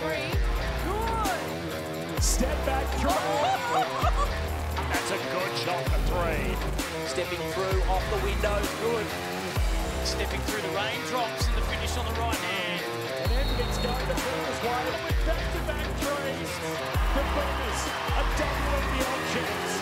three. Good. Step back three. That's a good shot for three. Stepping through off the window. Good. Stepping through the raindrops and the finish on the right hand. And then gets going the first way with back-to-back threes. The Bombers a WNBL chance.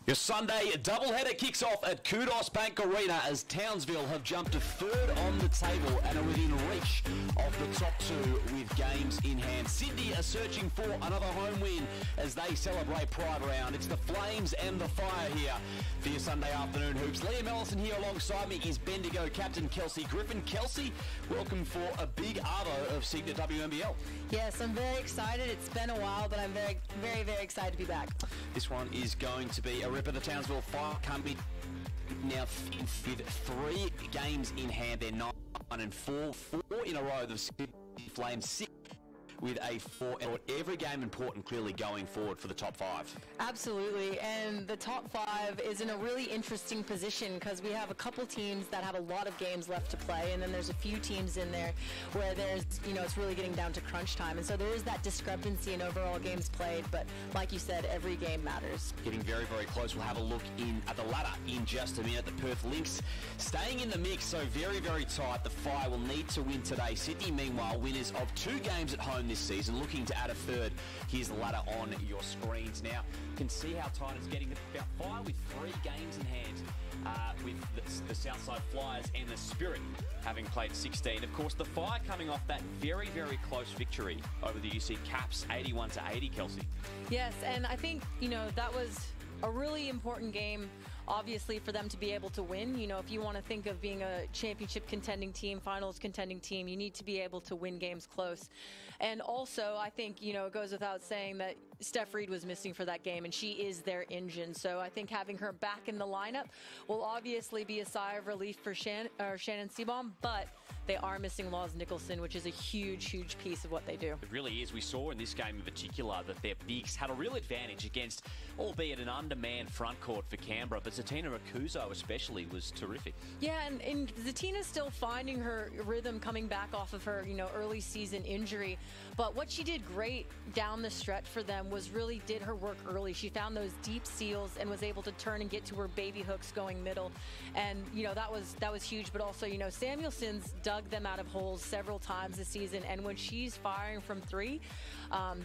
Your Sunday doubleheader kicks off at Qudos Bank Arena as Townsville have jumped to third on the table and are within reach of the top two with games in hand. Sydney are searching for another home win as they celebrate Pride Round. It's the Flames and the Fire here for your Sunday afternoon hoops. Liam Ellison here alongside me is Bendigo captain Kelsey Griffin. Kelsey, welcome for a big arvo of Cygnett WNBL. Yes, I'm very excited. It's been a while, but I'm very, very, very excited to be back. This one is going to be a ripper. The Townsville Fire company now with 3 games in hand. They're 9-4, 4 in a row. The Flames 6 with a 4. Every game important clearly going forward for the top 5. Absolutely, and the top 5 is in a really interesting position because we have a couple teams that have a lot of games left to play, and then there's a few teams in there where there's, it's really getting down to crunch time, and so there is that discrepancy in overall games played, but like you said, every game matters. Getting very, very close. We'll have a look at the ladder in just a minute. The Perth Lynx staying in the mix, so very, very tight. The Fire will need to win today. Sydney, meanwhile, winners of 2 games at home this season, looking to add a third. Here's the ladder on your screens now. You can see how tight it's getting. About Fire with 3 games in hand, with the Southside Flyers and the Spirit having played 16. Of course, the Fire coming off that very, very close victory over the UC Caps, 81-80, Kelsey. Yes, and I think, that was a really important game, obviously, for them to be able to win. If you want to think of being a championship contending team, finals contending team, you need to be able to win games close. And also, I think, it goes without saying that Steph Reed was missing for that game, and she is their engine. So I think having her back in the lineup will obviously be a sigh of relief for Shannon Seabaum, but they are missing Laws Nicholson, which is a huge, huge piece of what they do. It really is. We saw in this game in particular that their bigs had a real advantage against, albeit an undermanned front court for Canberra, but Zatina Rakuzo especially was terrific. Yeah, and Zatina's still finding her rhythm coming back off of her, early season injury. But what she did great down the stretch for them was really did her work early. She found those deep seals and was able to turn and get to her baby hooks going middle. And, that was huge. But also, Samuelson's dug them out of holes several times this season. And when she's firing from 3,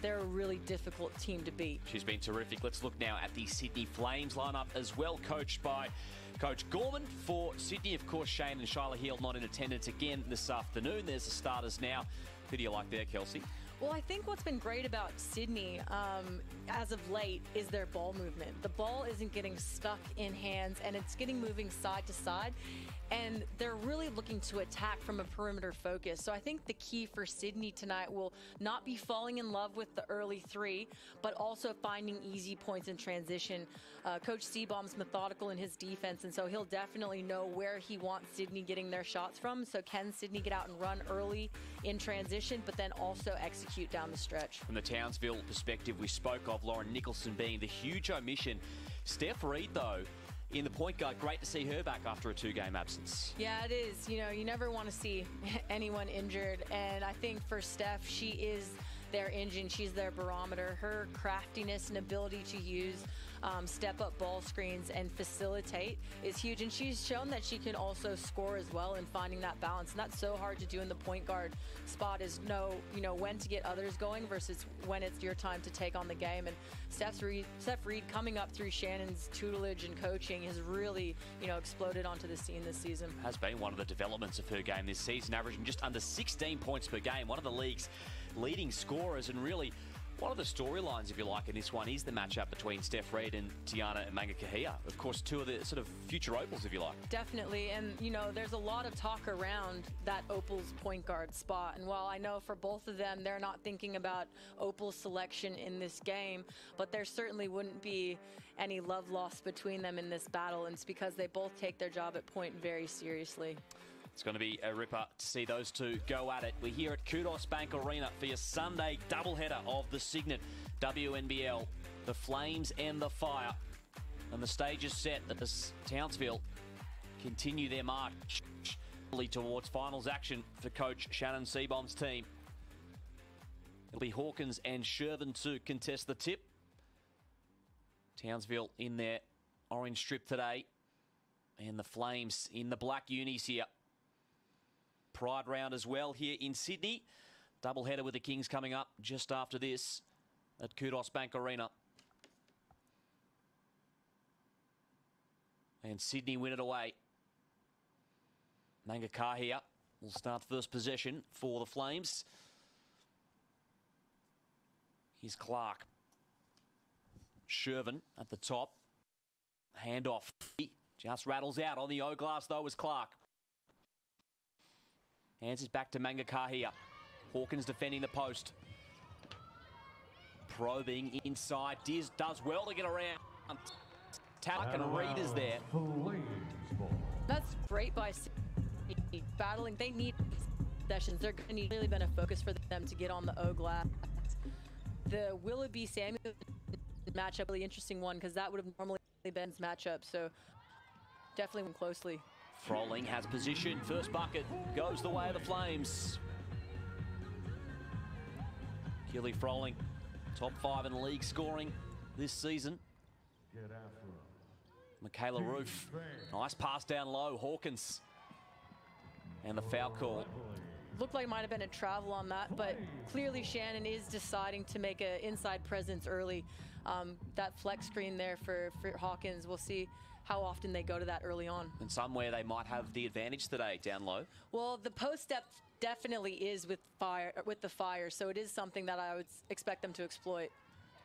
they're a really difficult team to beat. She's been terrific. Let's look now at the Sydney Flames lineup as well, coached by Coach Gorman. For Sydney, of course, Shane and Shyla Heald not in attendance again this afternoon. There's the starters now. Who do you like there, Kelsey? Well, I think what's been great about Sydney as of late is their ball movement. The ball isn't getting stuck in hands, and it's getting moving side to side. And they're really looking to attack from a perimeter focus. So I think the key for Sydney tonight will not be falling in love with the early 3, but also finding easy points in transition. Coach Seabaum's methodical in his defense, and so he'll definitely know where he wants Sydney getting their shots from. So can Sydney get out and run early in transition, but then also execute down the stretch? From the Townsville perspective, we spoke of Lauren Nicholson being the huge omission. Steph Reed, though, in the point guard, great to see her back after a 2-game absence. Yeah, it is. You never want to see anyone injured. And I think for Steph, she is their engine. She's their barometer. Her craftiness and ability to use step-up ball screens and facilitate is huge. And she's shown that she can also score as well in finding that balance. And that's so hard to do in the point guard spot, is know when to get others going versus when it's your time to take on the game. And Steph Reed coming up through Shannon's tutelage and coaching has really, exploded onto the scene this season. Has been one of the developments of her game this season, averaging just under 16 points per game, one of the league's leading scorers, and really one of the storylines, if you like, in this one is the matchup between Steph Reed and Tiana Mangakahia. Of course, 2 of the sort of future opals, if you like. Definitely, and there's a lot of talk around that opals point guard spot, and while I know for both of them they're not thinking about opals selection in this game, but there certainly wouldn't be any love lost between them in this battle, and it's because they both take their job at point very seriously. It's going to be a ripper to see those two go at it. We're here at Qudos Bank Arena for your Sunday doubleheader of the Cygnett WNBL. The Flames and the Fire. And the stage is set as Townsville continue their march towards finals action for coach Shannon Seebohm's team. It'll be Hawkins and Shervin to contest the tip. Townsville in their orange strip today. And the Flames in the black unis here. Pride round as well here in Sydney. Doubleheader with the Kings coming up just after this at Qudos Bank Arena. And Sydney win it away. Mangakar here will start first possession for the Flames. Here's Clark. Shervin at the top. Handoff. Just rattles out on the O-glass though as Clark. Hands it back to Mangakar here. Hawkins defending the post. Probing inside. Diz does well to get around. Tack and Reed is there. That's great by Sydney. Battling, they need sessions. They're going to need really been a focus for them to get on the O-glass. The Willoughby Samuel matchup, really interesting one because that would have normally been his matchup. So definitely went closely. Froling has position. First bucket goes the way of the Flames. Keely Froling, top 5 in league scoring this season. Michaela Roof, nice pass down low. Hawkins. And the foul call. Looked like it might have been a travel on that, but clearly Shannon is deciding to make an inside presence early. That flex screen there for Hawkins, we'll see how often they go to that early on. And somewhere they might have the advantage today, down low. Well, the post depth definitely is with the fire, so it is something that I would expect them to exploit.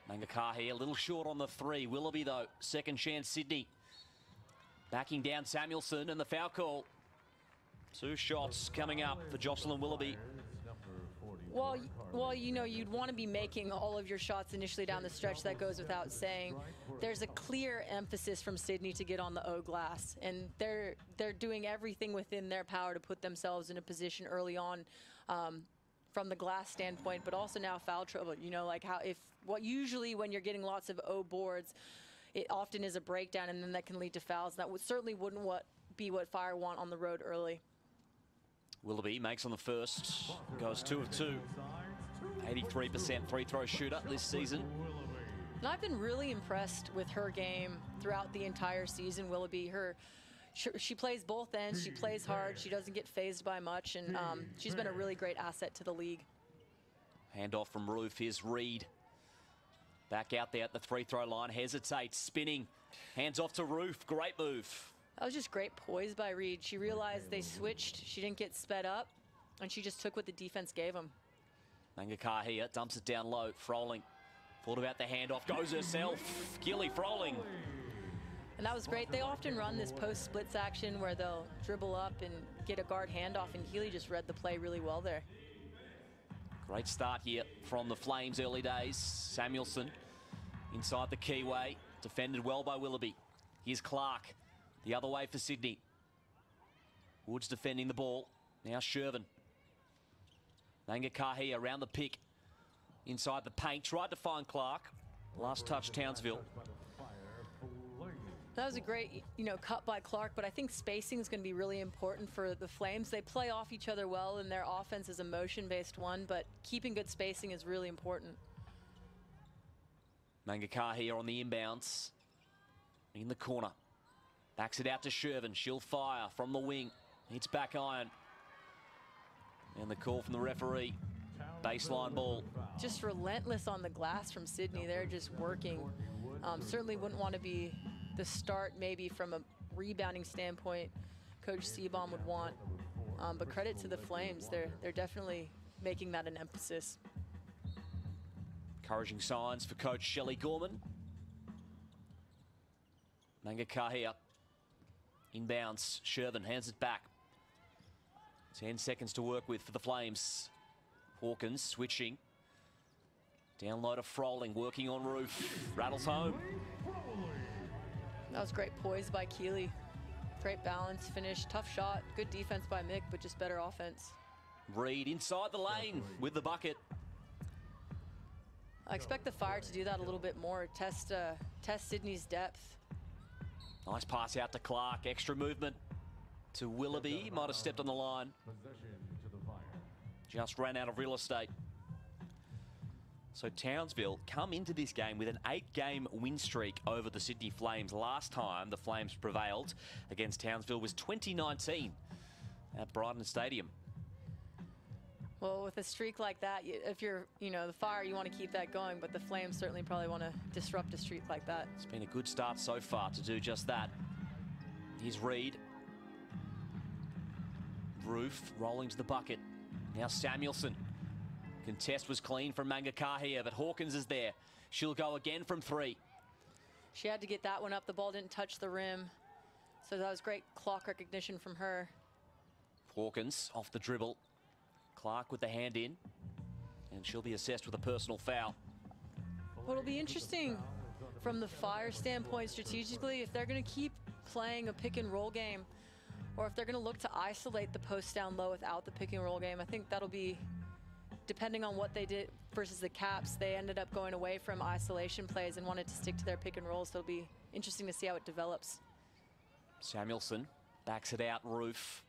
Mangakar here, a little short on the 3. Willoughby though, second chance Sydney. Backing down Samuelson and the foul call. 2 shots coming up for Jocelyn Willoughby. Well, you know, you'd want to be making all of your shots initially down the stretch. That goes without saying. There's a clear emphasis from Sydney to get on the O-glass, and they're doing everything within their power to put themselves in a position early on from the glass standpoint, but also now foul trouble. You know, like usually when you're getting lots of O boards, it often is a breakdown, and then that can lead to fouls. That certainly wouldn't be what Fire want on the road early. Willoughby makes on the first, goes 2 of 2. 83% free throw shooter this season. And I've been really impressed with her game throughout the entire season. Willoughby, she plays both ends. She plays hard. She doesn't get phased by much, and she's been a really great asset to the league. Handoff from Roof. Here's Reed. Back out there at the free throw line. Hesitates, spinning. Hands off to Roof. Great move. That was just great poise by Reed. She realized they switched. She didn't get sped up, and she just took what the defense gave them. Mangakar here, dumps it down low. Froling thought about the handoff, goes herself. Keely Froling. And that was great. They often run this post splits action where they'll dribble up and get a guard handoff, and Keely just read the play really well there. Great start here from the Flames early days. Samuelson inside the keyway, defended well by Willoughby. Here's Clark, the other way for Sydney. Woods defending the ball. Now Shervin. Mangakar here around the pick. Inside the paint, tried to find Clark. Last touch Townsville. That was a great, cut by Clark, but I think spacing is going to be really important for the Flames. They play off each other well, and their offense is a motion-based one, but keeping good spacing is really important. Mangakar here on the inbounds. In the corner. Backs it out to Shervin. She'll fire from the wing. Hits back iron. And the call from the referee. Baseline ball. Just relentless on the glass from Sydney. They're just working. Certainly wouldn't want to be the start maybe from a rebounding standpoint Coach Seebohm would want. But credit to the Flames. They're definitely making that an emphasis. Encouraging signs for Coach Shelley Gorman. Mangakar here. Inbounds. Shervin hands it back. 10 seconds to work with for the Flames. Hawkins switching. Down low to Froling, working on Roof. Rattles home. That was great poise by Keely. Great balance, finish, tough shot. Good defense by Mick, but just better offense. Reed inside the lane with the bucket. I expect the Fire to do that a little bit more. Test Sydney's depth. Nice pass out to Clark. Extra movement. to Willoughby. Might have stepped on the line. Just ran out of real estate. So Townsville come into this game with an 8-game win streak over the Sydney Flames. Last time the Flames prevailed against Townsville was 2019 at Brighton Stadium. Well, with a streak like that, if you're, the Fire, you want to keep that going, but the Flames certainly probably want to disrupt a streak like that. It's been a good start so far to do just that. Here's Reed. Roof rolling to the bucket. Now Samuelson. Contest was clean from Mangakahia, but Hawkins is there. She'll go again from 3. She had to get that one up. The ball didn't touch the rim. So that was great clock recognition from her. Hawkins off the dribble. Clark with the hand in. And she'll be assessed with a personal foul. Well, it'll be interesting from the Fire standpoint strategically if they're going to keep playing a pick and roll game or if they're going to look to isolate the post down low without the pick and roll game. I think that'll be depending on what they did versus the Caps. They ended up going away from isolation plays and wanted to stick to their pick and rolls. So it'll be interesting to see how it develops. Samuelson backs it out. Roof.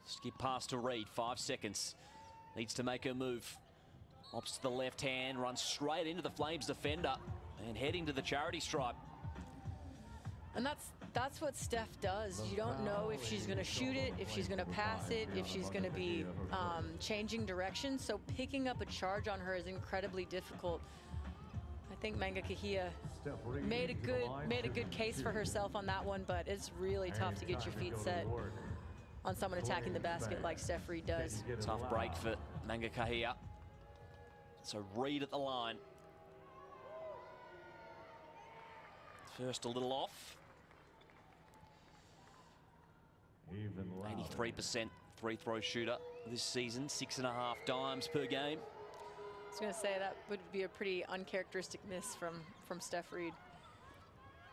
Skip pass to Reed. 5 seconds. Needs to make her move. Opts to the left hand. Runs straight into the Flames defender and heading to the charity stripe. And that's what Steph does. You don't know if she's going to shoot it, if she's going to pass it, if she's going to be changing direction. So picking up a charge on her is incredibly difficult. I think Mangakahia made a good case for herself on that one, but it's really tough to get your feet set on someone attacking the basket like Steph Reed does. Tough break for Mangakahia. So Reed at the line. First a little off. 83% free throw shooter this season, 6.5 dimes per game. I was going to say that would be a pretty uncharacteristic miss from Steph Reed.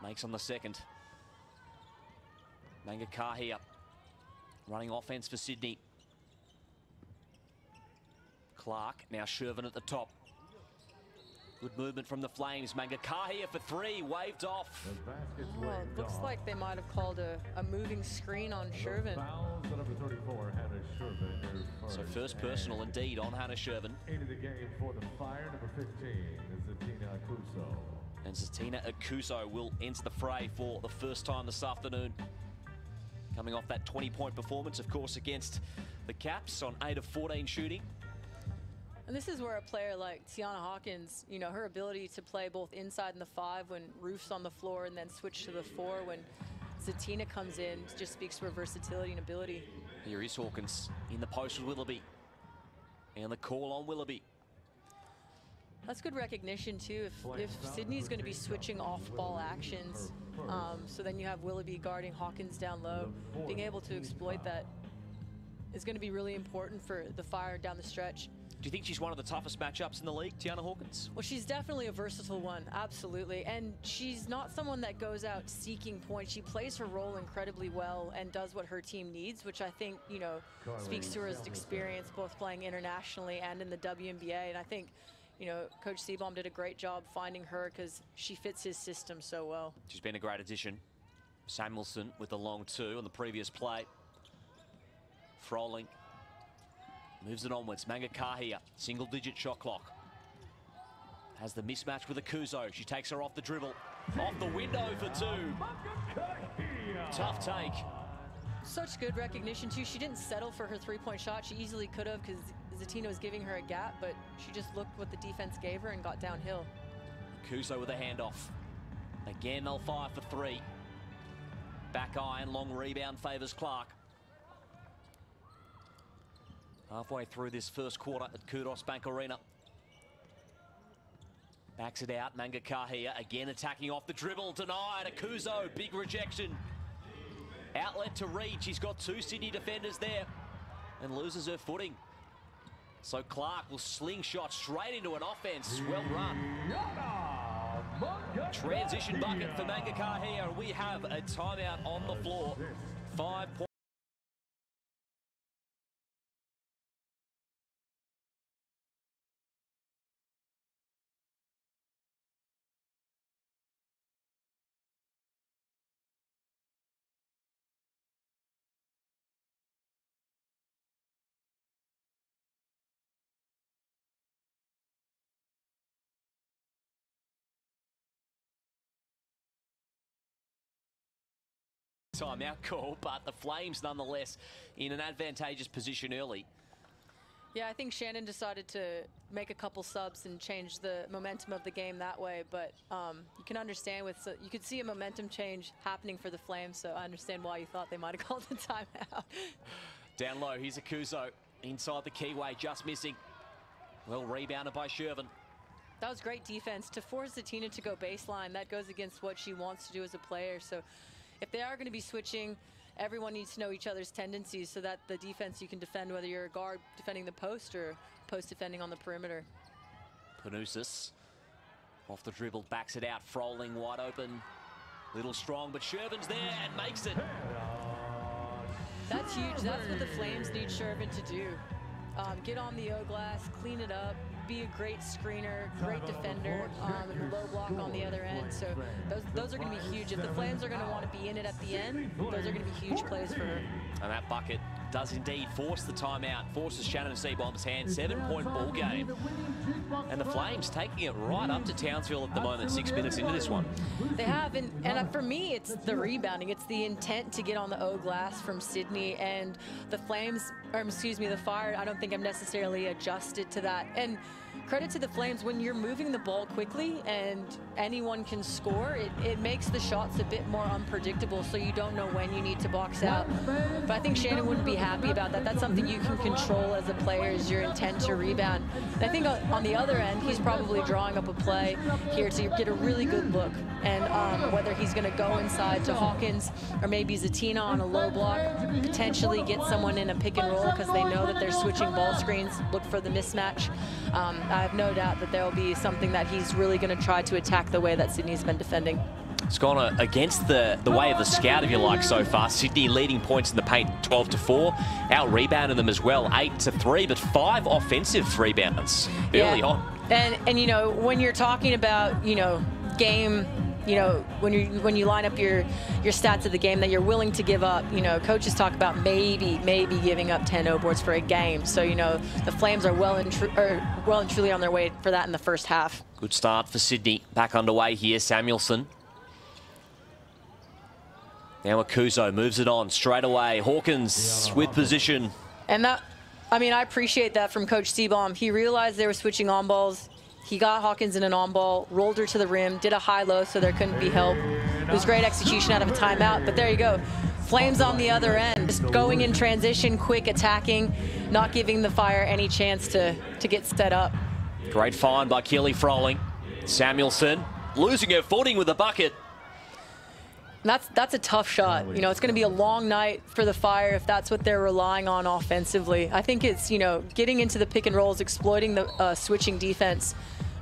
Makes on the second. Mangakahia running offense for Sydney. Clark, now Shervin at the top. Good movement from the Flames. Mangakahia for 3, waved off. Oh, it looks like they might have called a moving screen on Shervin. So first personal indeed on Hannah Shervin. Into the game for the Fire, number 15 is Zatina Akuso. And Zatina Akuso will enter the fray for the first time this afternoon. Coming off that 20-point performance, of course, against the Caps on 8 of 14 shooting. And this is where a player like Tiana Hawkins, her ability to play both inside in the 5 when Roof's on the floor and then switch to the 4 when Zatina comes in, just speaks to her versatility and ability. Here is Hawkins in the post with Willoughby. And the call on Willoughby. That's good recognition too. If Sydney's going to be switching off-ball actions, so then you have Willoughby guarding Hawkins down low, being able to exploit that is going to be really important for the Fire down the stretch. Do you think she's one of the toughest matchups in the league, Tiana Hawkins? Well, she's definitely a versatile one, absolutely. And she's not someone that goes out seeking points. She plays her role incredibly well and does what her team needs, which I think, speaks to her experience both playing internationally and in the WNBA. And I think, Coach Seabaum did a great job finding her because she fits his system so well. She's been a great addition. Samuelson with the long 2 on the previous play. Froling. Moves it onwards. Mangakahia, single-digit shot clock. Has the mismatch with Akuso. She takes her off the dribble. Off the window for 2. Tough take. Such good recognition, too. She didn't settle for her three-point shot. She easily could have because Zatina was giving her a gap, but she just looked what the defense gave her and got downhill. Akuso with a handoff. Again, they'll fire for 3. Back iron, long rebound favours Clark. Halfway through this first quarter at Qudos Bank Arena. Backs it out, Mangakahia again attacking off the dribble, denied, Akuso, big rejection. Outlet to Reed, she's got 2 Sydney defenders there and loses her footing. So Clark will slingshot straight into an offense, well run. Transition bucket for Mangakahia, and we have a timeout on the floor. 5 points. Timeout call, but the Flames nonetheless in an advantageous position early. Yeah, I think Shannon decided to make a couple subs and change the momentum of the game that way. But you can understand you could see a momentum change happening for the Flames. So I understand why you thought they might have called the timeout. Down low, here's Akuso inside the keyway, just missing. Well rebounded by Shervin. That was great defense to force Zatina to go baseline. That goes against what she wants to do as a player. So if they are going to be switching, everyone needs to know each other's tendencies so that the defense you can defend, whether you're a guard defending the post or post defending on the perimeter. Panousis off the dribble, backs it out. Froling wide open, little strong, but Shervin's there and makes it. That's huge. That's what the Flames need Shervin to do. Get on the O-glass, clean it up, be a great screener, great defender, and low block on the other end. So those are going to be huge. If the Flames are going to want to be in it at the end, those are going to be huge plays for her. And that bucket does indeed force the timeout, forces Shannon Seabomb's hand. 7-point ball game. And the Flames taking it right up to Townsville at the moment, 6 minutes into this one. They have, and for me, it's the rebounding. It's the intent to get on the O-glass from Sydney, and the Flames, or excuse me, the Fire, I don't think I'm necessarily adjusted to that. And credit to the Flames, when you're moving the ball quickly and anyone can score, it makes the shots a bit more unpredictable, so you don't know when you need to box out. But I think Shannon wouldn't be happy about that. That's something you can control as a player, is your intent to rebound. And I think on the other end, he's probably drawing up a play here to get a really good look. And whether he's going to go inside to Hawkins or maybe Zatina on a low block, potentially get someone in a pick and roll because they know that they're switching ball screens, look for the mismatch. I have no doubt that there will be something that he's really going to try to attack the way that Sydney's been defending. It's gone against the way of the scout, if you like, so far. Sydney leading points in the paint 12-4, out-rebounding them as well, 8-3, but 5 offensive rebounds early on. And you know, when you're talking about, you know, game, you know, when you line up your stats of the game that you're willing to give up, you know, coaches talk about maybe giving up 10 O-boards for a game. So, you know, the Flames are well and truly on their way for that in the first half. Good start for Sydney. Back underway here, Samuelson. Now Akuso moves it on straight away. Hawkins with position. And that, I mean, I appreciate that from Coach Seabaum. He realized they were switching on balls. He got Hawkins in an on ball, rolled her to the rim, did a high-low so there couldn't be help. It was great execution out of a timeout, but there you go. Flames on the other end, just going in transition, quick attacking, not giving the Fire any chance to get set up. Great find by Keely Froling. Samuelson losing her footing with the bucket. That's a tough shot. You know, it's going to be a long night for the Fire if that's what they're relying on offensively. I think it's, you know, getting into the pick and rolls, exploiting the switching defense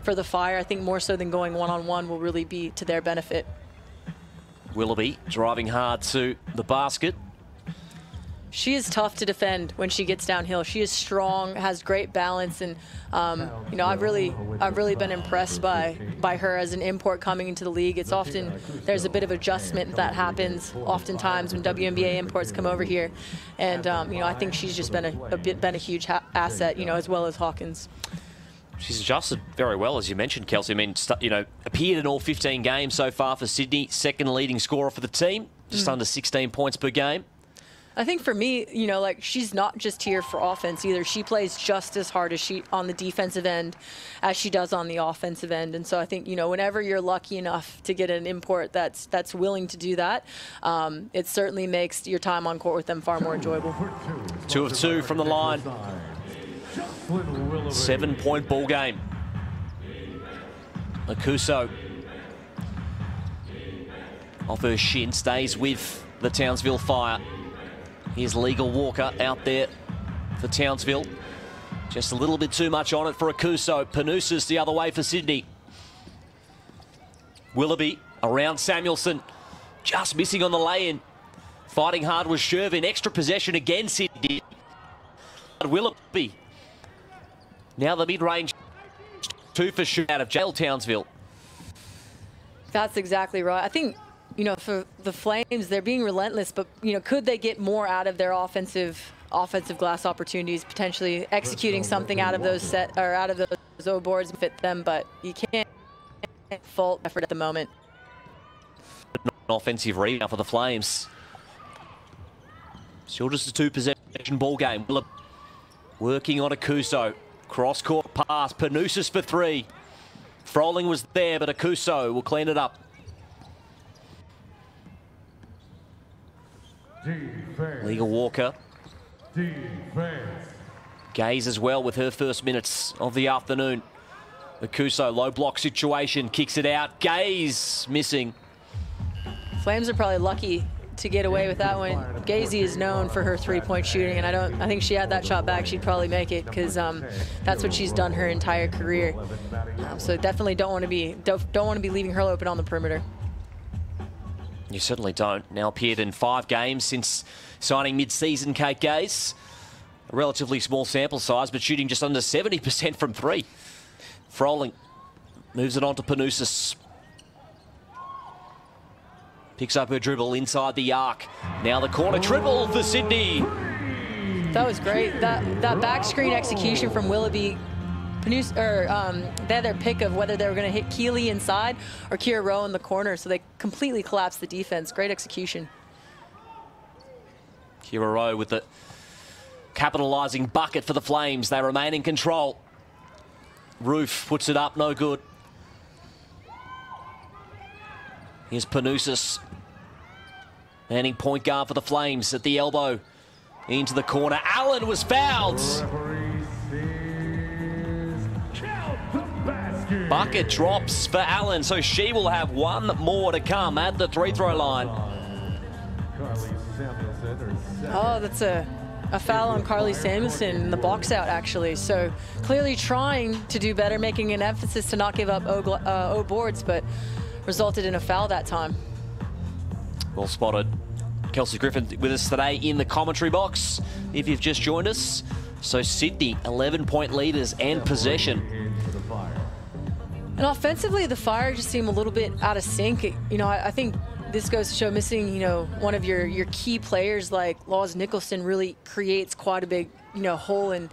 for the Fire. I think more so than going one-on-one will really be to their benefit. Willoughby driving hard to the basket. She is tough to defend when she gets downhill. She is strong, has great balance, and you know, I've really been impressed by her as an import coming into the league. It's often there's a bit of adjustment that happens oftentimes when WNBA imports come over here, and you know, I think she's just been a huge asset, you know, as well as Hawkins. She's adjusted very well, as you mentioned, Kelsey. I mean, you know, appeared in all 15 games so far for Sydney, second leading scorer for the team, just under 16 points per game. I think for me, you know, like, she's not just here for offense either. She plays just as hard as she on the defensive end as she does on the offensive end. And so I think, you know, whenever you're lucky enough to get an import that's willing to do that, it certainly makes your time on court with them far more enjoyable. 2 of 2 from the line. 7-point ball game. Akuso off her shin, stays with the Townsville Fire. Here's Legal Walker out there for Townsville. Just a little bit too much on it for Akuso. Panousis the other way for Sydney. Willoughby around Samuelson. Just missing on the lay-in. Fighting hard was Shervin. Extra possession again, Sydney. Willoughby. Now the mid-range 2 for shoot out of jail, Townsville. That's exactly right. I think, you know, for the Flames, they're being relentless, but, you know, could they get more out of their offensive glass opportunities, potentially executing something out of those out of those O boards and fit them, but you can't fault effort at the moment. An offensive rebound for the Flames. Still just a two-possession ball game. Working on Akuso. Cross-court pass. Panousis for three. Froling was there, but Akuso will clean it up. Liga Walker. Gaze as well with her first minutes of the afternoon. Akuso, low block situation, kicks it out. Gaze missing. Flames are probably lucky to get away with that one. Gazy is known for her three-point shooting, and I think she had that shot back, she'd probably make it, because that's what she's done her entire career. So definitely don't want to be leaving her open on the perimeter. You certainly don't. Now appeared in 5 games since signing mid-season, Kate Gaze. A relatively small sample size, but shooting just under 70% from three. Froling moves it on to Panousis. Picks up her dribble inside the arc. Now the corner dribble for Sydney. That was great. That back screen execution from Willoughby. They had their pick of whether they were going to hit Keeley inside or Kira Rowe in the corner, so they completely collapsed the defense. Great execution. Kira Rowe with the capitalizing bucket for the Flames. They remain in control. Roof puts it up, no good. Here's Panousis. Manning point guard for the Flames at the elbow. Into the corner. Allen was fouled. Bucket drops for Allen, so she will have one more to come at the free-throw line. Oh, that's a foul on Carly Samuelson in the box out, actually. So clearly trying to do better, making an emphasis to not give up O boards, but resulted in a foul that time. Well spotted. Kelsey Griffin with us today in the commentary box, if you've just joined us. So Sydney, 11-point leaders and possession. And offensively, the Fire just seem a little bit out of sync. You know, I think this goes to show missing, you know, one of your key players like Laws Nicholson really creates quite a big, you know, hole in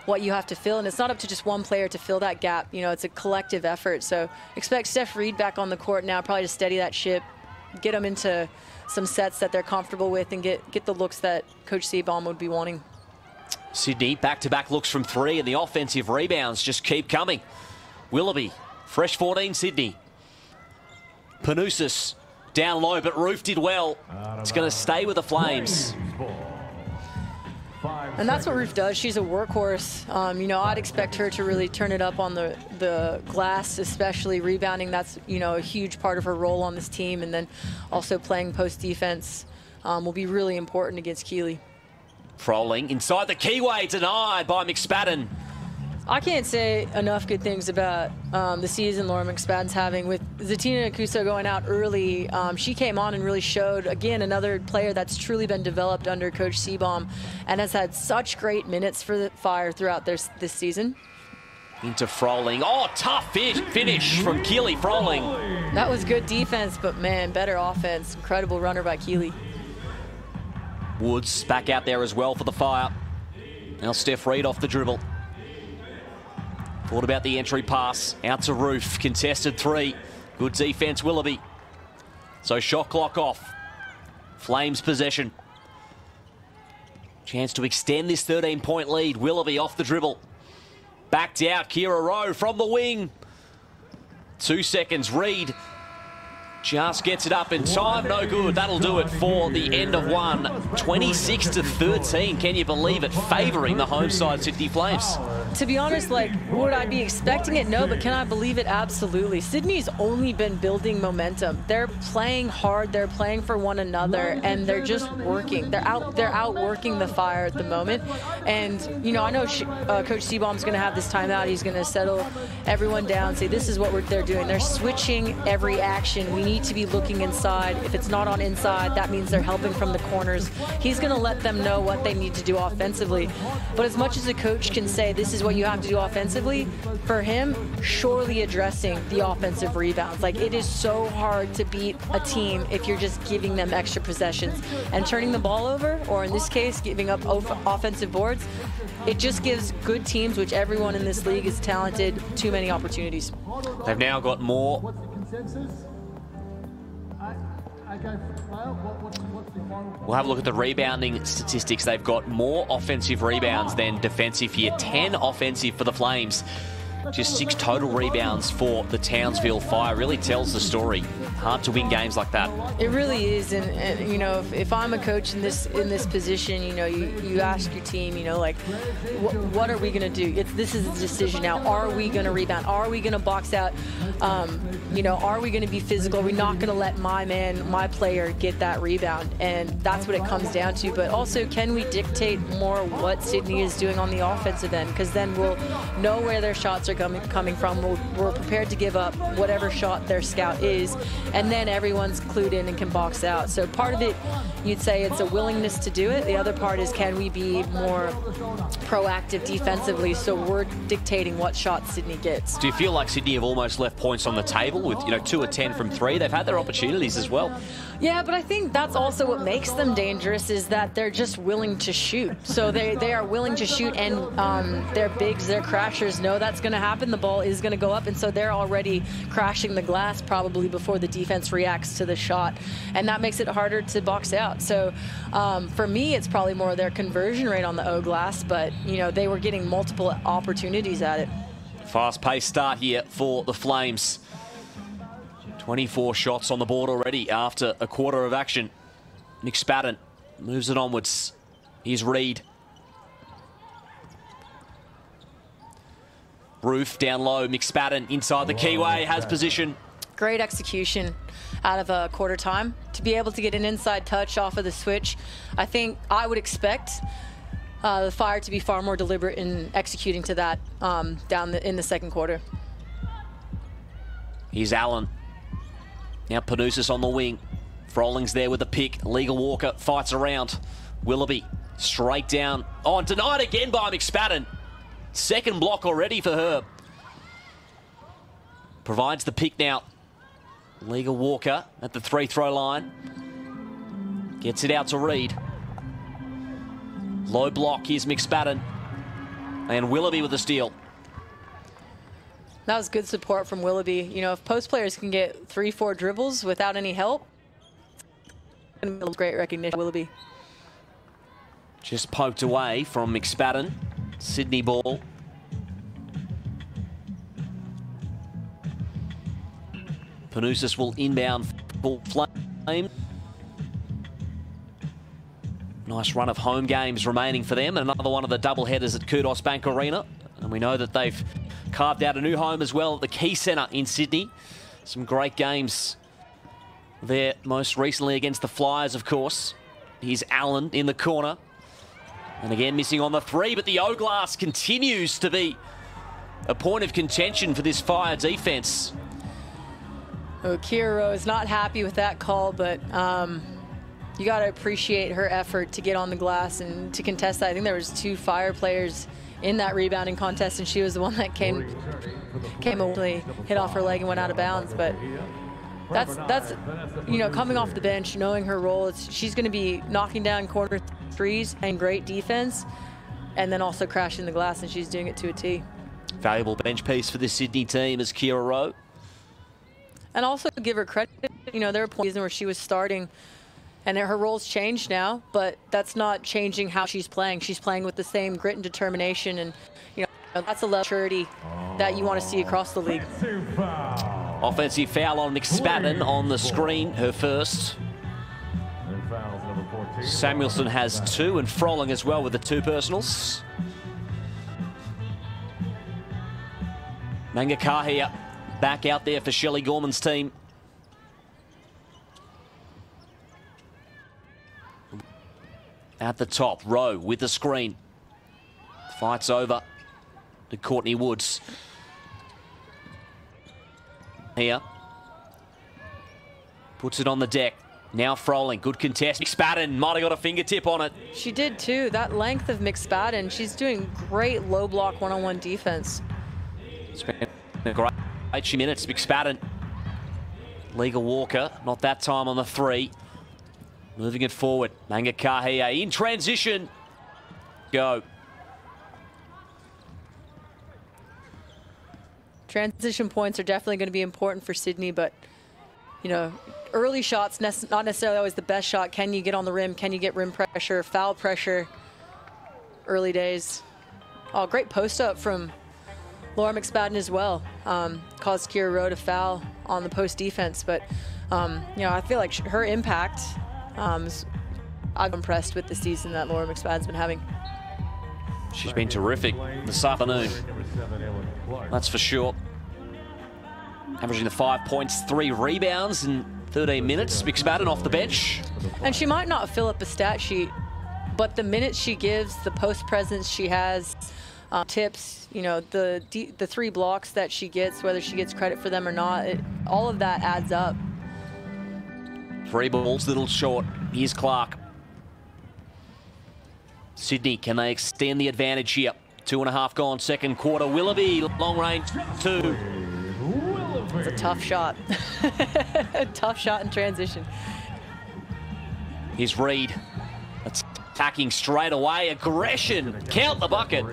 what you have to fill. And it's not up to just one player to fill that gap. You know, it's a collective effort. So expect Steph Reed back on the court now, probably to steady that ship, get them into some sets that they're comfortable with, and get the looks that Coach Seabaum would be wanting. Sydney, back-to-back looks from three, and the offensive rebounds just keep coming. Willoughby, fresh 14 Sydney. Panousis down low, but Roof did well. It's going to stay with the Flames. And that's what Roof does. She's a workhorse. You know, I'd expect her to really turn it up on the glass, especially rebounding. That's, you know, a huge part of her role on this team. And then also playing post defense will be really important against Keeley. Froling inside the keyway, denied by McSpadden. I can't say enough good things about the season Laura McSpadden's having. With Zatina Akuso going out early, she came on and really showed, again, another player that's truly been developed under Coach Seabaum and has had such great minutes for the Fire throughout this season. Into Froling. Oh, tough finish from Keeley Froling. That was good defense, but, man, better offense. Incredible runner by Keeley. Woods back out there as well for the Fire. Now Steph Reed off the dribble. Thought about the entry pass, out to Roof, contested three. Good defense, Willoughby. So shot clock off. Flames possession. Chance to extend this 13-point lead. Willoughby off the dribble. Backed out, Kira Rowe from the wing. 2 seconds, Reed just gets it up in time, no good. That'll do it for the end of one. 26-13, can you believe it? Favouring the home side Sydney Flames. To be honest, like, would I be expecting it? No, but can I believe it? Absolutely. Sydney's only been building momentum. They're playing hard, they're playing for one another, and they're just working. They're outworking the Fire at the moment. And, you know, I know Coach Seabaum's going to have this timeout. He's going to settle everyone down, say this is what they're doing. They're switching every action. We need to be looking inside. If it's not on inside, that means they're helping from the corners. He's going to let them know what they need to do offensively. But as much as a coach can say this is what you have to do offensively, for him, surely addressing the offensive rebounds. Like, it is so hard to beat a team if you're just giving them extra possessions. And turning the ball over, or in this case, giving up offensive boards, it just gives good teams, which everyone in this league is talented, too many opportunities. They've now got more We'll have a look at the rebounding statistics. They've got more offensive rebounds than defensive here. 10 offensive for the Flames. Just 6 total rebounds for the Townsville Fire. Really tells the story. Hard to win games like that. It really is, and you know, if I'm a coach in this position, you know, you ask your team, you know, like, what are we going to do? This is a decision now. Are we going to rebound? Are we going to box out? You know, are we going to be physical? Are we not going to let my player get that rebound? And that's what it comes down to. But also, can we dictate more what Sydney is doing on the offensive end? Because then we'll know where their shots are coming from. We're prepared to give up whatever shot their scout is, and then everyone's clued in and can box out. So part of it, you'd say it's a willingness to do it. The other part is, can we be more proactive defensively so we're dictating what shots Sydney gets? Do you feel like Sydney have almost left points on the table with, you know, 2 of 10 from 3? They've had their opportunities as well. Yeah, but I think that's also what makes them dangerous, is that they're just willing to shoot. So they are willing to shoot, and their bigs, their crashers know that's going to happen. The ball is going to go up, and so they're already crashing the glass probably before the defense reacts to the shot, and that makes it harder to box out. So for me, it's probably more their conversion rate on the O glass, but you know, they were getting multiple opportunities at it. Fast-paced start here for the Flames. 24 shots on the board already after a quarter of action. McSpadden moves it onwards. Here's Reed. Roof down low. McSpadden inside the keyway, has position. Great execution out of a quarter time. To be able to get an inside touch off of the switch, I think I would expect the Fire to be far more deliberate in executing to that in the second quarter. Here's Allen. Now Panousis on the wing. Frolling's there with the pick. Legal Walker fights around. Willoughby straight down. Oh, and denied again by McSpadden. Second block already for her. Provides the pick now. Legal Walker at the free-throw line. Gets it out to Reed. Low block, here's McSpadden. And Willoughby with the steal. That was good support from Willoughby. You know, if post players can get 3-4 dribbles without any help, great recognition, Willoughby. Just poked away from McSpadden. Sydney ball. Panousis will inbound full flame. Nice run of home games remaining for them. Another one of the double headers at Qudos Bank Arena. And we know that they've carved out a new home as well at the Key Centre in Sydney. Some great games there, most recently against the Flyers, of course. Here's Allen in the corner. And again, missing on the 3, but the O-glass continues to be a point of contention for this Fire defence. Oh, Kira Rowe is not happy with that call, but you got to appreciate her effort to get on the glass and to contest that. I think there was 2 Fire players in that rebounding contest, and she was the one that came away, hit off her leg and went out of bounds. But that's you know, coming off the bench, knowing her role, she's going to be knocking down corner threes and great defense, and then also crashing the glass, and she's doing it to a T. Valuable bench piece for the Sydney team is Kira Rowe. And also give her credit. You know, there were points where she was starting, and her role's changed now, but that's not changing how she's playing. She's playing with the same grit and determination, and you know, that's a level of maturity that you want to see across the league. Offensive foul on McSpadden on the screen, her first. Samuelson has 2, and Froling as well with the 2 personals. Mangakahia back out there for Shelley Gorman's team. At the top, Rowe with the screen. Fights over to Courtney Woods. Here. Puts it on the deck. Now Froling, good contest. McSpadden might have got a fingertip on it. She did too. That length of McSpadden, she's doing great low block one-on-one defense. It's been a great 8 minutes. McSpadden. Legal Walker, not that time on the 3. Moving it forward. Mangakahia in transition. Go. Transition points are definitely going to be important for Sydney, but, you know, early shots, not necessarily always the best shot. Can you get on the rim? Can you get rim pressure, foul pressure? Early days. Oh, great post up from Laura McSpadden as well. Caused Kira Rowe to foul on the post defense, but you know, I feel like her impact, I'm impressed with the season that Laura McSpadden's been having. She's been terrific this afternoon, that's for sure. Averaging the 5 points, 3 rebounds in 13 minutes. McSpadden off the bench. And she might not fill up a stat sheet, but the minutes she gives, the post presence she has, tips, you know, the 3 blocks that she gets, whether she gets credit for them or not, all of that adds up. 3 balls, little short. Here's Clark. Sydney, can they extend the advantage here? 2.5 gone, second quarter. Willoughby, long range, 2. It's a tough shot. Tough shot in transition. Here's Reed. Attacking straight away. Aggression. Count the bucket.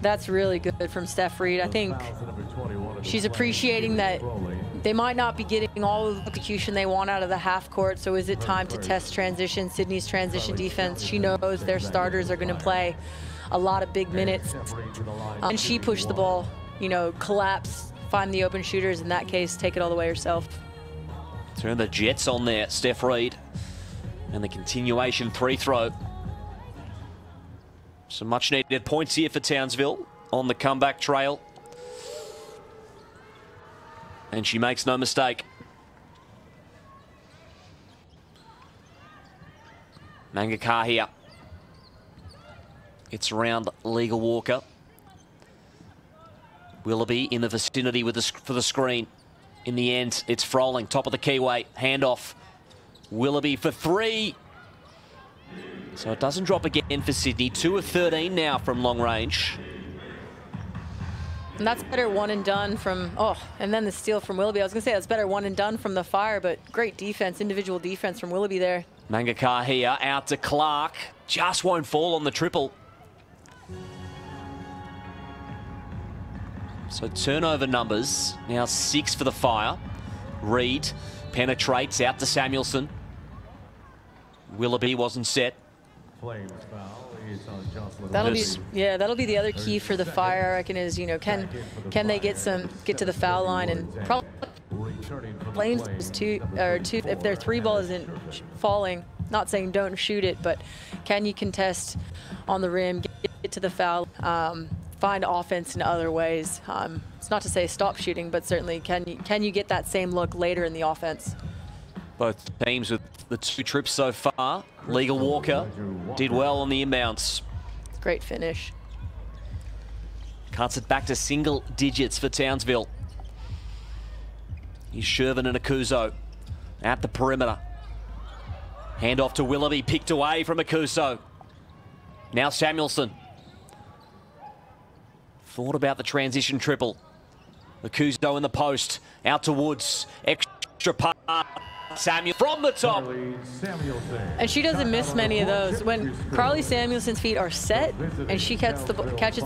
That's really good from Steph Reed. I think she's appreciating that they might not be getting all of the execution they want out of the half court. So is it time to test transition? Sydney's transition defense. She knows their starters are going to play a lot of big minutes. And she pushed the ball, you know, collapse, find the open shooters. In that case, take it all the way herself. Turn the Jets on there, Steph Reed. And the continuation free throw. Some much needed points here for Townsville on the comeback trail. And she makes no mistake. Mangakar here. It's around Legal Walker. Willoughby in the vicinity with for the screen. In the end, it's Froling, top of the keyway, handoff. Willoughby for 3. So it doesn't drop again for Sydney. 2 of 13 now from long range. And that's better one and done from, and then the steal from Willoughby. I was going to say that's better one and done from the Fire, but great defense, individual defense from Willoughby there. Mangakar here, out to Clark. Just won't fall on the triple. So turnover numbers, now 6 for the Fire. Reed penetrates out to Samuelson. Willoughby wasn't set. That'll be the other key for the Fire, I reckon, is, you know, can they get to the foul line, and probably Flames is two if their 3 ball isn't falling. Not saying don't shoot it, but can you contest on the rim, get to the foul, find offense in other ways? It's not to say stop shooting, but certainly can you get that same look later in the offense? Both teams with the 2 trips so far. Legal Walker did well on the inbounds. Great finish. Cuts it back to single digits for Townsville. Here's Shervin and Akuso at the perimeter. Hand off to Willoughby, picked away from Akuso. Now Samuelson. Thought about the transition triple. Akuso in the post, out to Woods. Extra pass. Samuel from the top. And she doesn't miss many of those. When Carly Samuelson's feet are set and she catches the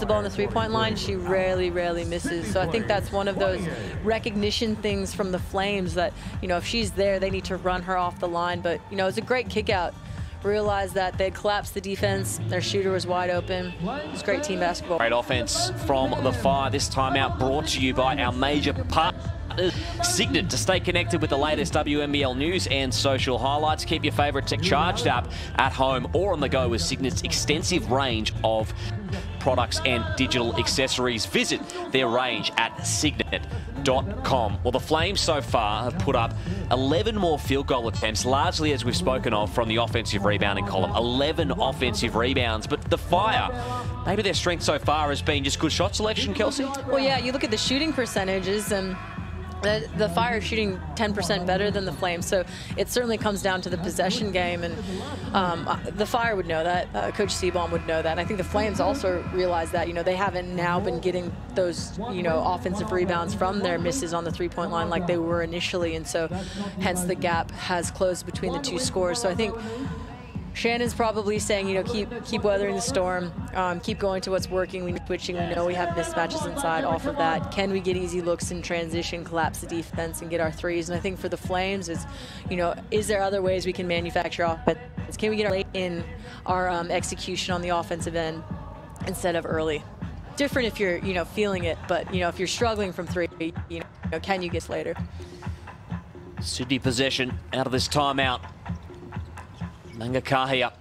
ball on the 3-point line, she rarely misses. So I think that's one of those recognition things from the Flames that, you know, if she's there, they need to run her off the line. But, you know, it's a great kick out. Realized that they'd collapsed the defense. Their shooter was wide open. It's great team basketball. Great offense from the Fire. This timeout brought to you by our major partner, Cygnett. To stay connected with the latest WNBL news and social highlights, keep your favourite tech charged app at home or on the go with Cygnett's extensive range of products and digital accessories. Visit their range at cygnett.com. Well, the Flames so far have put up 11 more field goal attempts, largely, as we've spoken of, from the offensive rebounding column. 11 offensive rebounds, but the Fire, maybe their strength so far has been just good shot selection, Kelsey? Well, yeah, you look at the shooting percentages, and the Fire is shooting 10% better than the Flames, so it certainly comes down to the possession game, and the Fire would know that. Coach Seabaum would know that. And I think the Flames also realize that, you know, they haven't now been getting those, you know, offensive rebounds from their misses on the 3-point line like they were initially, and so hence the gap has closed between the 2 scores. So I think Shannon's probably saying, you know, keep weathering the storm, keep going to what's working. We switching. We know we have mismatches inside. Off of that, can we get easy looks in transition, collapse the defense, and get our threes? And I think for the Flames, is, you know, is there other ways we can manufacture offense? Can we get late in our execution on the offensive end instead of early? Different if you're, you know, feeling it, but you know, if you're struggling from three, you know, can you get later? Sydney possession out of this timeout. Mangakahia,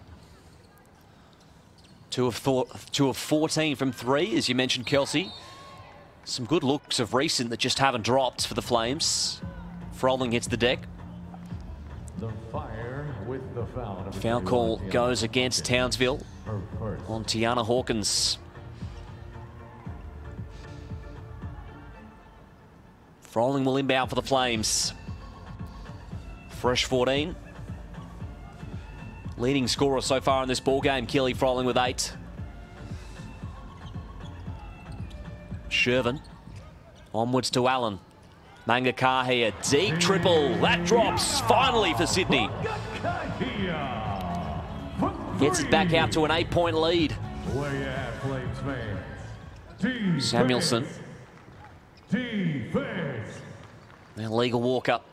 2 of 14 from 3, as you mentioned, Kelsey. Some good looks of recent that just haven't dropped for the Flames. Froling hits the deck. The Fire with the foul. Foul call goes against Townsville on Tiana Hawkins. Froling will inbound for the Flames. Fresh 14. Leading scorer so far in this ball game, Kelly Froling with 8. Shervin onwards to Allen. Mangakahia, deep triple. That drops finally for Sydney. Gets it back out to an 8-point lead. Samuelson. Now legal walk up.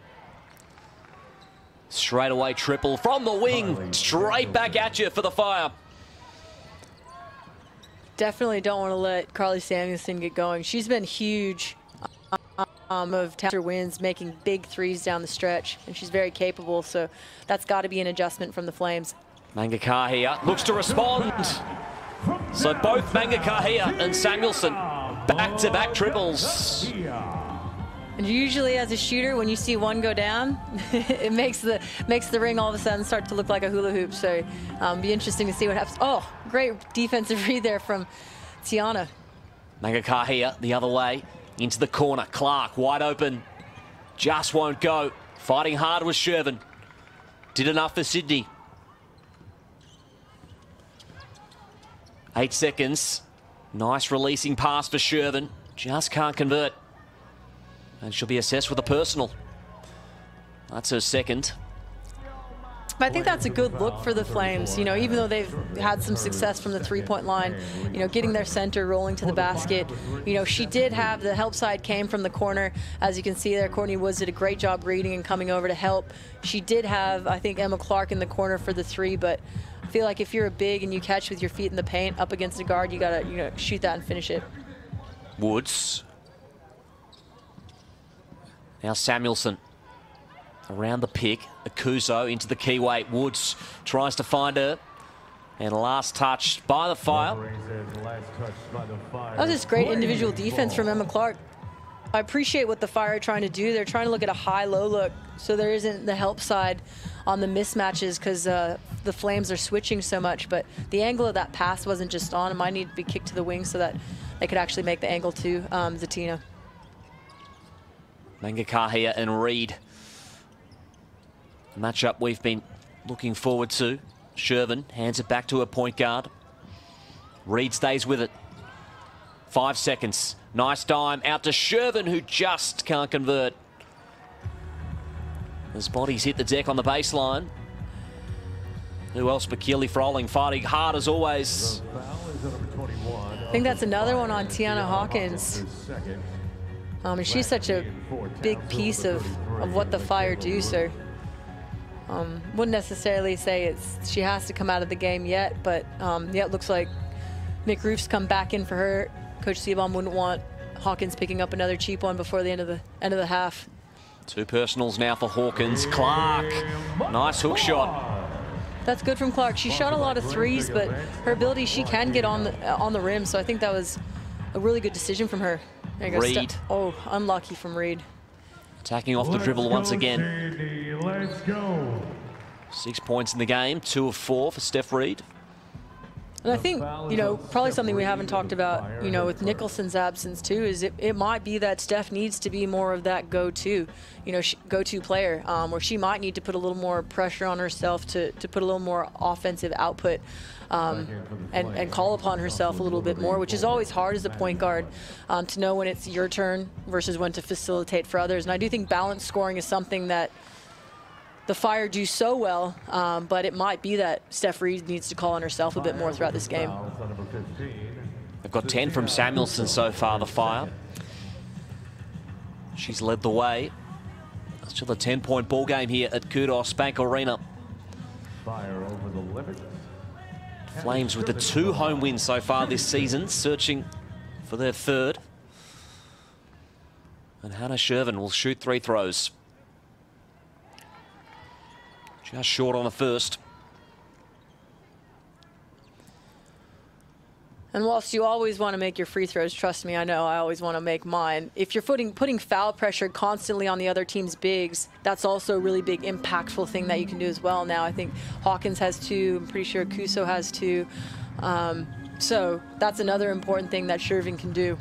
Straight away triple from the wing, straight back at you for the Fire. Definitely don't want to let Carly Samuelson get going. She's been huge of Townsville wins, making big threes down the stretch, and she's very capable, so that's got to be an adjustment from the Flames. Mangakahia looks to respond. So both Mangakahia and Samuelson back-to-back triples. And usually as a shooter, when you see one go down, it makes the ring all of a sudden start to look like a hula hoop. So be interesting to see what happens. Oh, great defensive read there from Tiana. Mangakahia the other way, into the corner. Clark wide open, just won't go. Fighting hard with Shervin. Did enough for Sydney. 8 seconds. Nice releasing pass for Shervin. Just can't convert. And she'll be assessed with a personal. That's her second. But I think that's a good look for the Flames. You know, even though they've had some success from the three-point line, you know, getting their center rolling to the basket. You know, she did have the help side came from the corner. As you can see there, Courtney Woods did a great job reading and coming over to help. She did have, I think, Emma Clark in the corner for the three, but I feel like if you're a big and you catch with your feet in the paint up against a guard, you gotta, you know, shoot that and finish it. Woods. Now Samuelson around the pick. Akuzo into the keyway. Woods tries to find her. And last touch by the Fire. That was just great individual defense from Emma Clark. I appreciate what the Fire are trying to do. They're trying to look at a high-low look so there isn't the help side on the mismatches because the Flames are switching so much. But the angle of that pass wasn't just on. It might need to be kicked to the wing so that they could actually make the angle to Zatina. Mangakahia and Reed. A matchup we've been looking forward to. Shervin hands it back to her point guard. Reed stays with it. 5 seconds. Nice dime out to Shervin, who just can't convert. His body's hit the deck on the baseline. Who else but Keely Froling fighting hard as always. I think that's another one on Tiana Hawkins. And she's such a big piece of what the Fire do, so wouldn't necessarily say she has to come out of the game yet, but yeah, it looks like Mick Roof's come back in for her. Coach Seabaum wouldn't want Hawkins picking up another cheap one before the end of the half. 2 personals now for Hawkins. Clark, nice hook shot. That's good from Clark. She shot a lot of threes, but her ability, she can get on the rim, so I think that was a really good decision from her. There you go. Reed. Oh, unlucky from Reed. Attacking off the dribble once again. Let's go. 6 points in the game, 2 of 4 for Steph Reed. And I think, you know, probably something we haven't talked about, you know, with Nicholson's absence too, is it might be that Steph needs to be more of that go-to, you know, go-to player, where she might need to put a little more pressure on herself to put a little more offensive output. And call upon herself a little bit more, which is always hard as a point guard, to know when it's your turn versus when to facilitate for others. And I do think balanced scoring is something that the Fire do so well, but it might be that Steph Reed needs to call on herself a bit more throughout this game. They've got 10 from Samuelson so far, the Fire. She's led the way. Still a 10-point ball game here at Qudos Bank Arena. Flames with the 2 home wins so far this season, searching for their 3rd. And Hannah Shervin will shoot 3 throws. Just short on the first. And whilst you always want to make your free throws, trust me, I know I always want to make mine. If you're putting foul pressure constantly on the other team's bigs, that's also a really big impactful thing that you can do as well. Now I think Hawkins has 2. I'm pretty sure Kuso has 2. So that's another important thing that Shervin can do.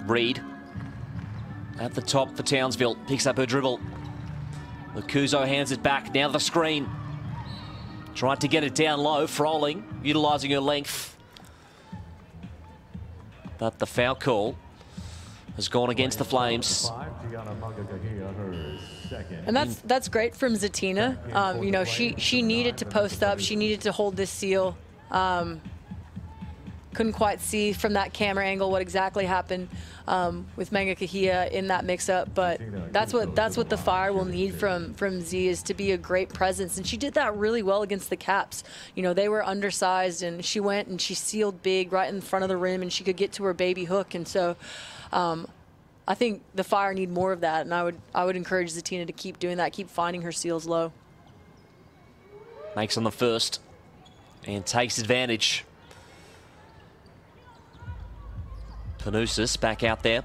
Reed at the top for Townsville, picks up her dribble. Kuso hands it back, now the screen. Tried to get it down low, Froling, utilising her length. But the foul call has gone against the Flames. And that's great from Zatina. You know, she needed to post up. She needed to hold this seal. Couldn't quite see from that camera angle what exactly happened with Manga Kahia in that mix-up, but that's what the Fire will need from Z, is to be a great presence, and she did that really well against the Caps. You know, they were undersized, and she went and she sealed big right in front of the rim, and she could get to her baby hook, and so I think the Fire need more of that, and I would encourage Zatina to keep doing that, keep finding her seals low. Makes on the first and takes advantage. Panousis back out there.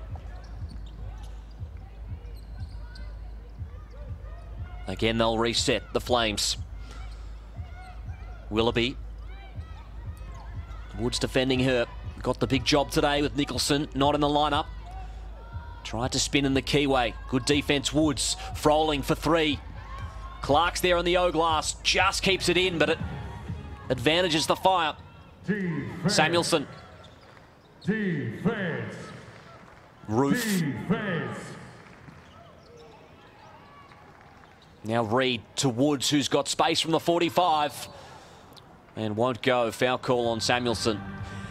Again, they'll reset the Flames. Willoughby. Woods defending her. Got the big job today with Nicholson not in the lineup. Tried to spin in the keyway. Good defense, Woods. Froling for 3. Clark's there on the O-glass. Just keeps it in, but it advantages the Fire. Samuelson. Defense. Roof. Defense. Now Reed to Woods, who's got space from the 45. And won't go. Foul call on Samuelson.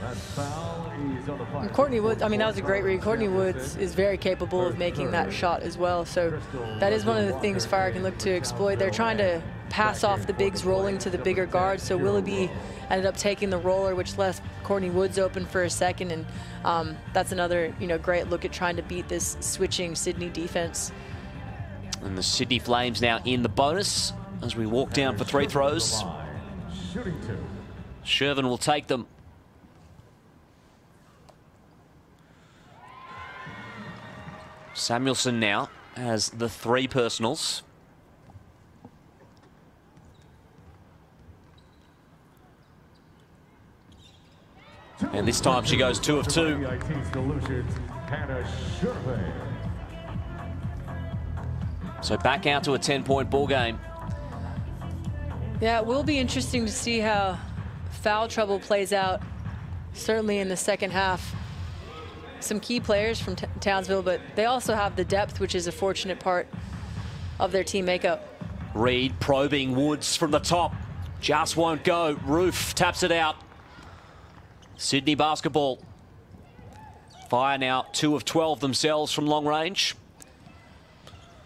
That foul is on the flag. And Courtney Woods, I mean, that was a great read. Courtney Woods is very capable of making that shot as well. So that is one of the things Fire can look to exploit. They're trying to pass off the bigs rolling to the bigger guards. So Willoughby ended up taking the roller, which left Courtney Woods open for a second. And that's another, you know, great look at trying to beat this switching Sydney defense. And the Sydney Flames now in the bonus as we walk down for 3 throws. Shooting 2. Shervin will take them. Samuelson now has the 3 personals. And this time she goes 2 of 2. So back out to a 10-point ball game. Yeah, it will be interesting to see how foul trouble plays out, certainly in the second half. Some key players from Townsville, but they also have the depth, which is a fortunate part of their team makeup. Reed probing Woods from the top. Just won't go. Roof taps it out. Sydney basketball. Fire now 2 of 12 themselves from long range.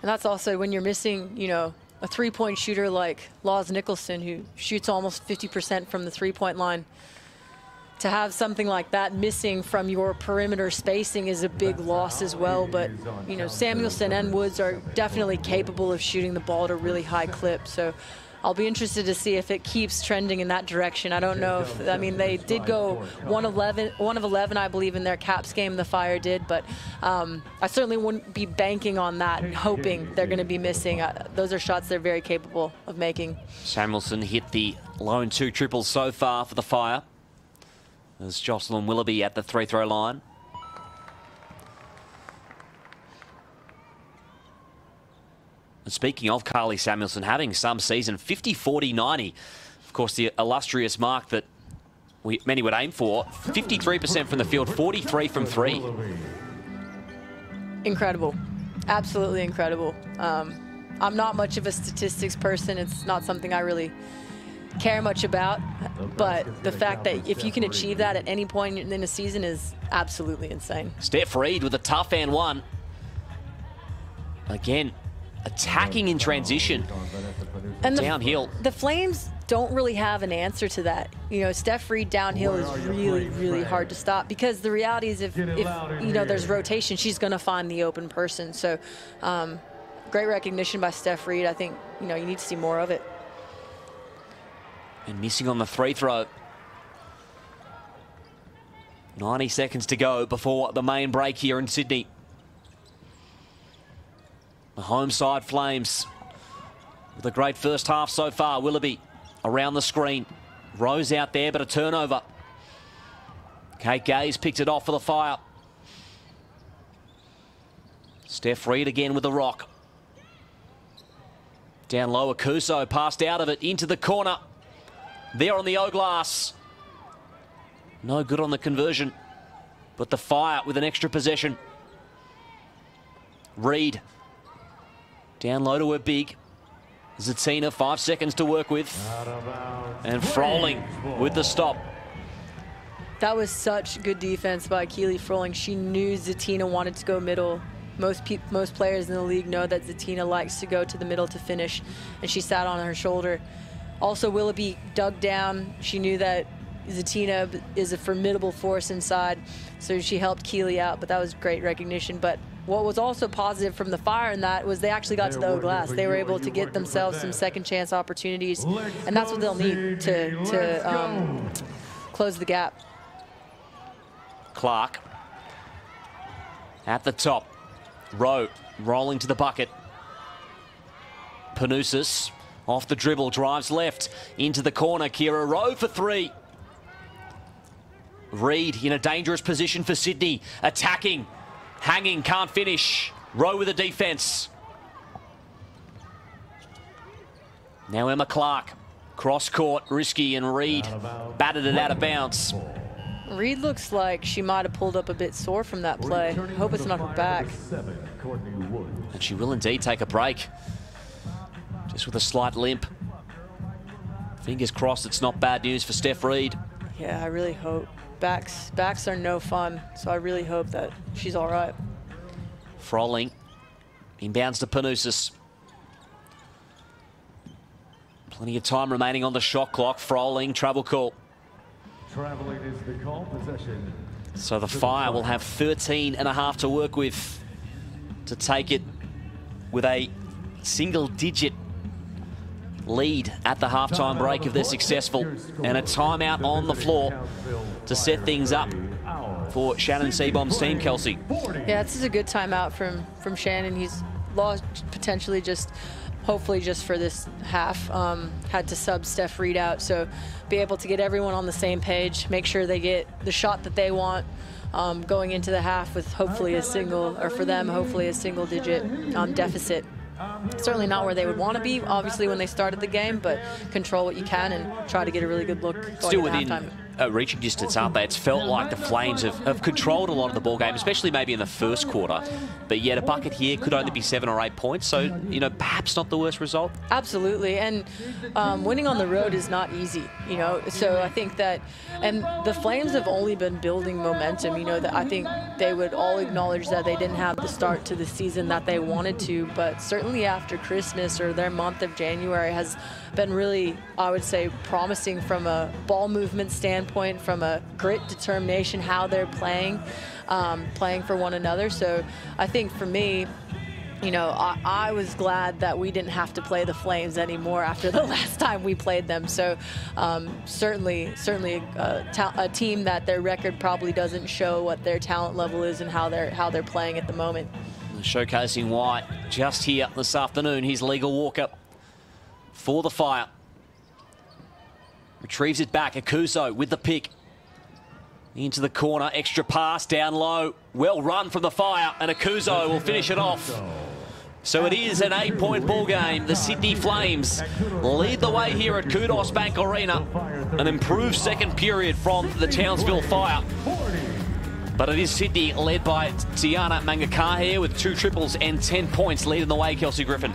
And that's also when you're missing, you know, a 3-point shooter like Laws Nicholson, who shoots almost 50% from the 3-point line. To have something like that missing from your perimeter spacing is a big loss as well. But, you know, Samuelson and Woods are definitely capable of shooting the ball at a really high clip. So I'll be interested to see if it keeps trending in that direction. I don't know if, I mean, they did go 1 of 11, I believe, in their Caps game, the Fire did. But I certainly wouldn't be banking on that and hoping they're going to be missing. Those are shots they're very capable of making. Samuelson hit the lone 2 triples so far for the Fire. There's Jocelyn Willoughby at the 3-throw line. And speaking of Carly Samuelson having some season, 50, 40, 90. Of course, the illustrious mark that many would aim for. 53% from the field, 43 from 3. Incredible. Absolutely incredible. I'm not much of a statistics person. It's not something I really care much about. But the fact that if you can achieve that at any point in the season is absolutely insane. Steph Reed with a tough and one. Again, attacking in transition. And downhill. The Flames don't really have an answer to that. You know, Steph Reed downhill is really, really hard to stop, because the reality is if you know, there's rotation, she's going to find the open person. So great recognition by Steph Reed. I think, you know, you need to see more of it. And missing on the free throw. 90 seconds to go before the main break here in Sydney. The home side Flames with a great first half so far. Willoughby around the screen. Rose out there, but a turnover. Kate Gaze picked it off for the Fire. Steph Reed again with the rock. Down low, Akuso passed out of it into the corner. There on the O-glass. No good on the conversion, but the Fire with an extra possession. Reed down low to her big. Zatina, 5 seconds to work with. And Froling with the stop. That was such good defense by Keely Froling. She knew Zatina wanted to go middle. Most players in the league know that Zatina likes to go to the middle to finish, and she sat on her shoulder. Also, Willoughby dug down. She knew that Zatina is a formidable force inside, so she helped Keely out, but that was great recognition. But what was also positive from the Fire in that was they actually got to the O-glass. They were able to get themselves some second chance opportunities, and that's what they'll need to close the gap. Clark at the top. Rowe rolling to the bucket. Panousis off the dribble, drives left into the corner. Kira Rowe for three. Reed in a dangerous position for Sydney. Attacking, hanging, can't finish. Rowe with a defense. Now Emma Clark, cross court, risky, and Reed batted it out of bounds. Reed looks like she might have pulled up a bit sore from that play. Hope it's not her back. And she will indeed take a break. Just with a slight limp. Fingers crossed it's not bad news for Steph Reed. Yeah, I really hope. Backs are no fun, so I really hope that she's all right. Froling inbounds to Panousis. Plenty of time remaining on the shot clock. Froling, travel call. Traveling is the call, possession. So the Fire will have 13 and a half to work with to take it with a single-digit lead at the halftime break if they're successful, and a timeout on the floor to set things up for Shannon Seabomb's team, Kelsey. Yeah, this is a good timeout from Shannon. He's lost potentially hopefully just for this half. Had to sub Steph Reed out, so be able to get everyone on the same page, make sure they get the shot that they want going into the half with hopefully a single, or for them, hopefully a single-digit deficit. Certainly not where they would want to be, obviously, when they started the game, but control what you can and try to get a really good look going Still into within halftime. Reaching distance, aren't they? It's felt like the Flames have controlled a lot of the ball game, especially maybe in the first quarter. But yet a bucket here could only be 7 or 8 points, so, you know, perhaps not the worst result. Absolutely, and winning on the road is not easy, you know, so I think that, and the Flames have only been building momentum, you know, that I think they would all acknowledge that they didn't have the start to the season that they wanted to, but certainly after Christmas, or their month of January, has been really, I would say, promising from a ball movement standpoint, from a grit, determination, how they're playing for one another. So I think for me, you know, I was glad that we didn't have to play the Flames anymore after the last time we played them. So certainly a team that their record probably doesn't show what their talent level is and how they're playing at the moment. Showcasing White just here this afternoon. His legal walk-up for the Fire. Retrieves it back. Akuso with the pick. Into the corner. Extra pass down low. Well run from the Fire. And Akuso will finish it off. So it is an 8-point ball game. The Sydney Flames lead the way here at Qudos Bank Arena. An improved second period from the Townsville Fire. But it is Sydney led by Tiana Mangakahe with 2 triples and 10 points leading the way, Kelsey Griffin.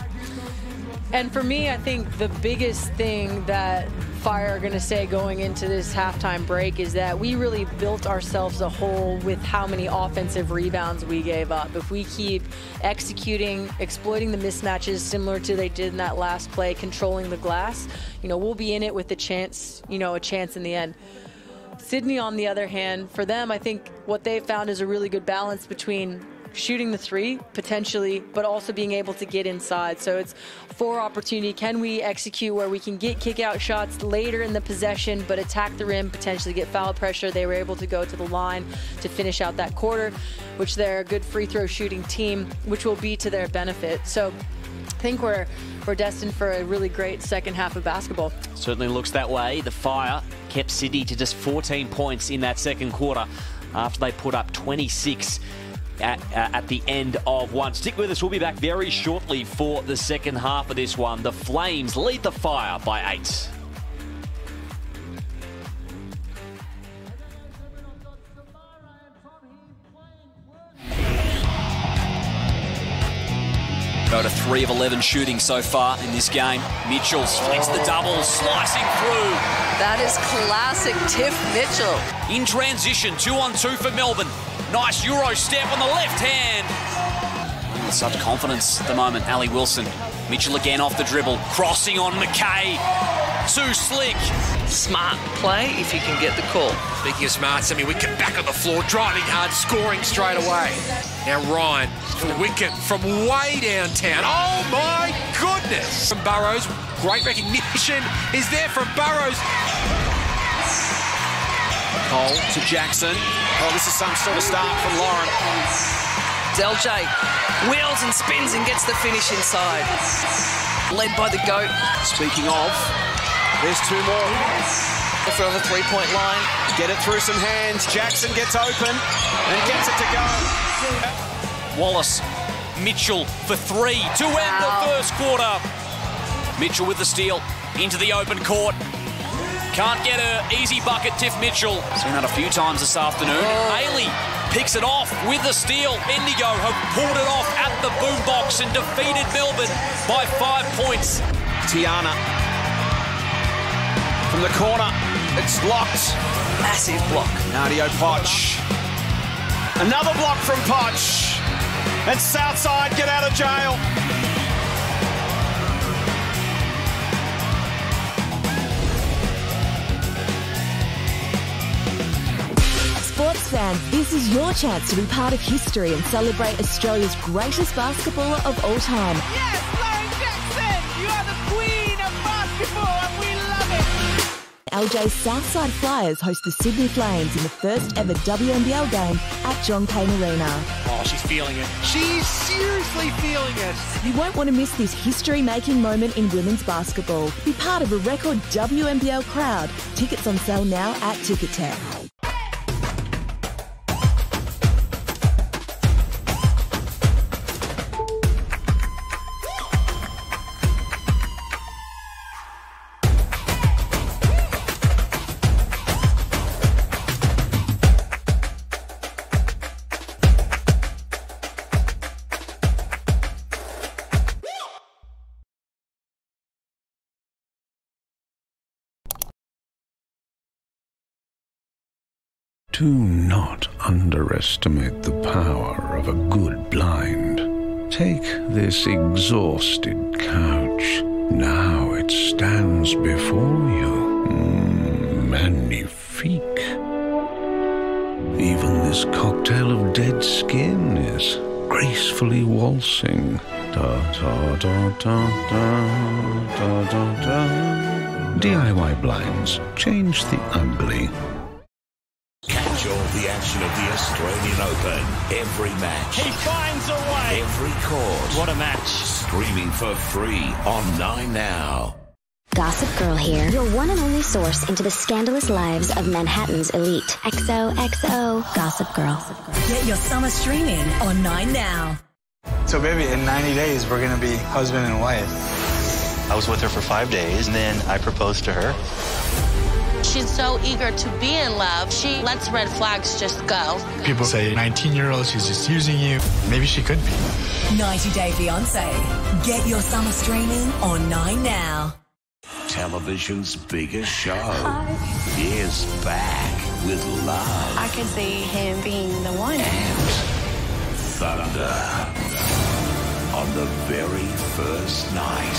And for me, I think the biggest thing that Fire are going to say going into this halftime break is that we really built ourselves a hole with how many offensive rebounds we gave up. If we keep executing, exploiting the mismatches similar to they did in that last play, controlling the glass, you know, we'll be in it with a chance, you know, a chance in the end. Sydney, on the other hand, for them, I think what they've found is a really good balance between shooting the three, potentially, but also being able to get inside. So it's for opportunity. Can we execute where we can get kick-out shots later in the possession, but attack the rim, potentially get foul pressure? They were able to go to the line to finish out that quarter, which they're a good free throw shooting team, which will be to their benefit. So I think we're destined for a really great second half of basketball. Certainly looks that way. The Fire kept Sydney to just 14 points in that second quarter after they put up 26 at the end of one. Stick with us. We'll be back very shortly for the second half of this one. The Flames lead the Fire by 8. Go to 3 of 11 shooting so far in this game. Mitchell splits the double, slicing through. That is classic Tiff Mitchell. In transition, 2-on-2 for Melbourne. Nice Euro step on the left hand. With such confidence at the moment, Ali Wilson. Mitchell again off the dribble, crossing on McKay. Too slick. Smart play if you can get the call. Speaking of smart, Sammy Wicket back on the floor, driving hard, scoring straight away. Now Ryan, Wicket from way downtown. Oh my goodness! From Burrows, great recognition is there from Burrows. Cole to Jackson. Oh, this is some sort of start from Lauren. Delj wheels and spins and gets the finish inside. Led by the GOAT. Speaking of, there's 2 more. For the three-point line. Get it through some hands. Jackson gets open and gets it to go. Wallace, Mitchell for 3 to end the first quarter. Mitchell with the steal into the open court. Can't get an easy bucket, Tiff Mitchell. Seen that a few times this afternoon. Ailey picks it off with the steal. Indigo have pulled it off at the boombox and defeated Melbourne by 5 points. Tiana from the corner. It's locked. Massive block. Nadio Poch. Another block from Poch. And Southside get out of jail. Sports fans, this is your chance to be part of history and celebrate Australia's greatest basketballer of all time. Yes, Lauren Jackson, you are the queen of basketball and we love it. LJ's Southside Flyers host the Sydney Flames in the first ever WNBL game at John Cain Arena. Oh, she's feeling it. She's seriously feeling it. You won't want to miss this history-making moment in women's basketball. Be part of a record WNBL crowd. Tickets on sale now at Ticketek. Do not underestimate the power of a good blind. Take this exhausted couch. Now it stands before you. Magnifique. Even this cocktail of dead skin is gracefully waltzing. Da da da da da da da da. DIY blinds. Change the ugly. Catch all the action of the Australian Open. Every match. He finds a way. Every court. What a match. Streaming for free on 9 Now. Gossip Girl here, your one and only source into the scandalous lives of Manhattan's elite. XOXO Gossip Girl. Get your summer streaming on 9 Now. So baby, in 90 days, we're gonna be husband and wife. I was with her for 5 days, and then I proposed to her. She's so eager to be in love. She lets red flags just go. People say 19-year-old, she's just using you. Maybe she could be. 90 Day Fiancé. Get your summer streaming on 9 now. Television's biggest show is back with love. I could see him being the one. And thunder. On the very first night,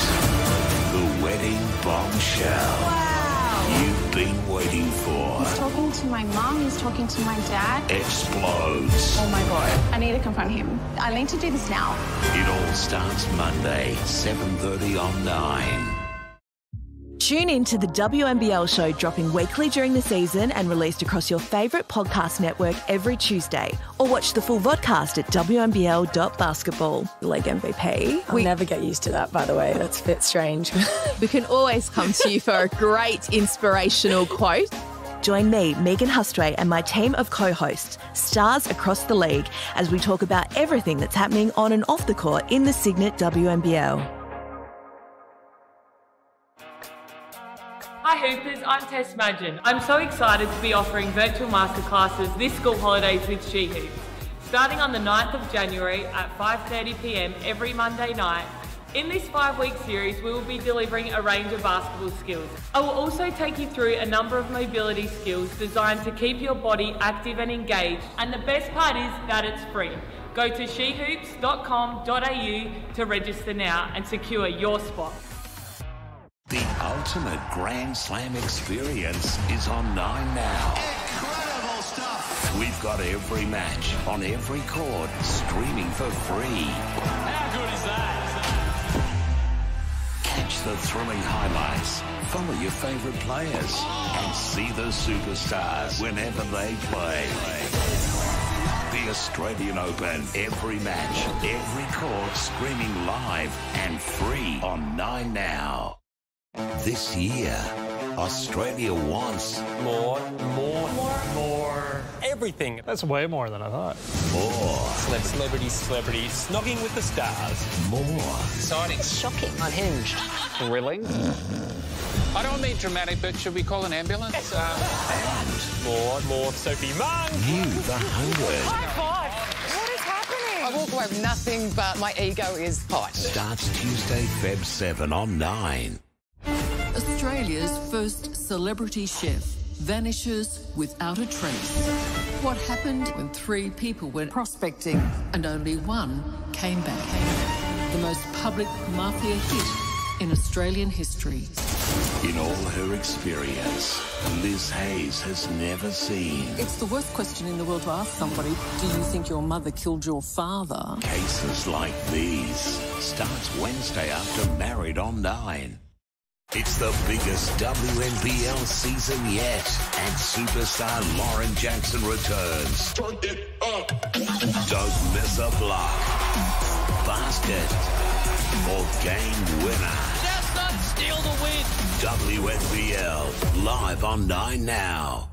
the wedding bombshell. Wow. You've been waiting for. He's talking to my mom, he's talking to my dad. Explodes. Oh my God, I need to confront him. I need to do this now. It all starts Monday, 7:30 on 9. Tune in to the WNBL show, dropping weekly during the season and released across your favourite podcast network every Tuesday. Or watch the full vodcast at WNBL.basketbol. League MVP. I'll never get used to that, by the way. That's a bit strange. We can always come to you for a great inspirational quote. Join me, Megan Hustray, and my team of co-hosts, stars across the league, as we talk about everything that's happening on and off the court in the Cygnett WNBL. Hi Hoopers, I'm Tess Madgen. I'm so excited to be offering virtual masterclasses this school holidays with She Hoops. Starting on the 9th of January at 5:30 p.m. every Monday night. In this 5-week series, we will be delivering a range of basketball skills. I will also take you through a number of mobility skills designed to keep your body active and engaged. And the best part is that it's free. Go to shehoops.com.au to register now and secure your spot. The ultimate Grand Slam experience is on 9 now. Incredible stuff. We've got every match on every court streaming for free. How good is that? Catch the thrilling highlights, follow your favorite players, and see the superstars whenever they play. The Australian Open, every match, every court streaming live and free on 9 now. This year, Australia wants more. Everything. That's way more than I thought. More. Celebrity, snogging with the stars. More. Exciting. Shocking. Unhinged. Thrilling. I don't mean dramatic, but should we call an ambulance? And more Sophie Monk. You, the 100. High five. What is happening? I walk away with nothing, but my ego is hot. Starts Tuesday, Feb 7 on 9. Australia's first celebrity chef vanishes without a trace. What happened when 3 people went prospecting and only 1 came back? The most public mafia hit in Australian history. In all her experience, Liz Hayes has never seen It's the worst question in the world to ask somebody. Do you think your mother killed your father? cases like these. Starts Wednesday after Married on 9. It's the biggest WNBL season yet, and superstar Lauren Jackson returns. Turn it up. Don't miss a block, basket, or game winner. Just not steal the win. WNBL, live on 9 now.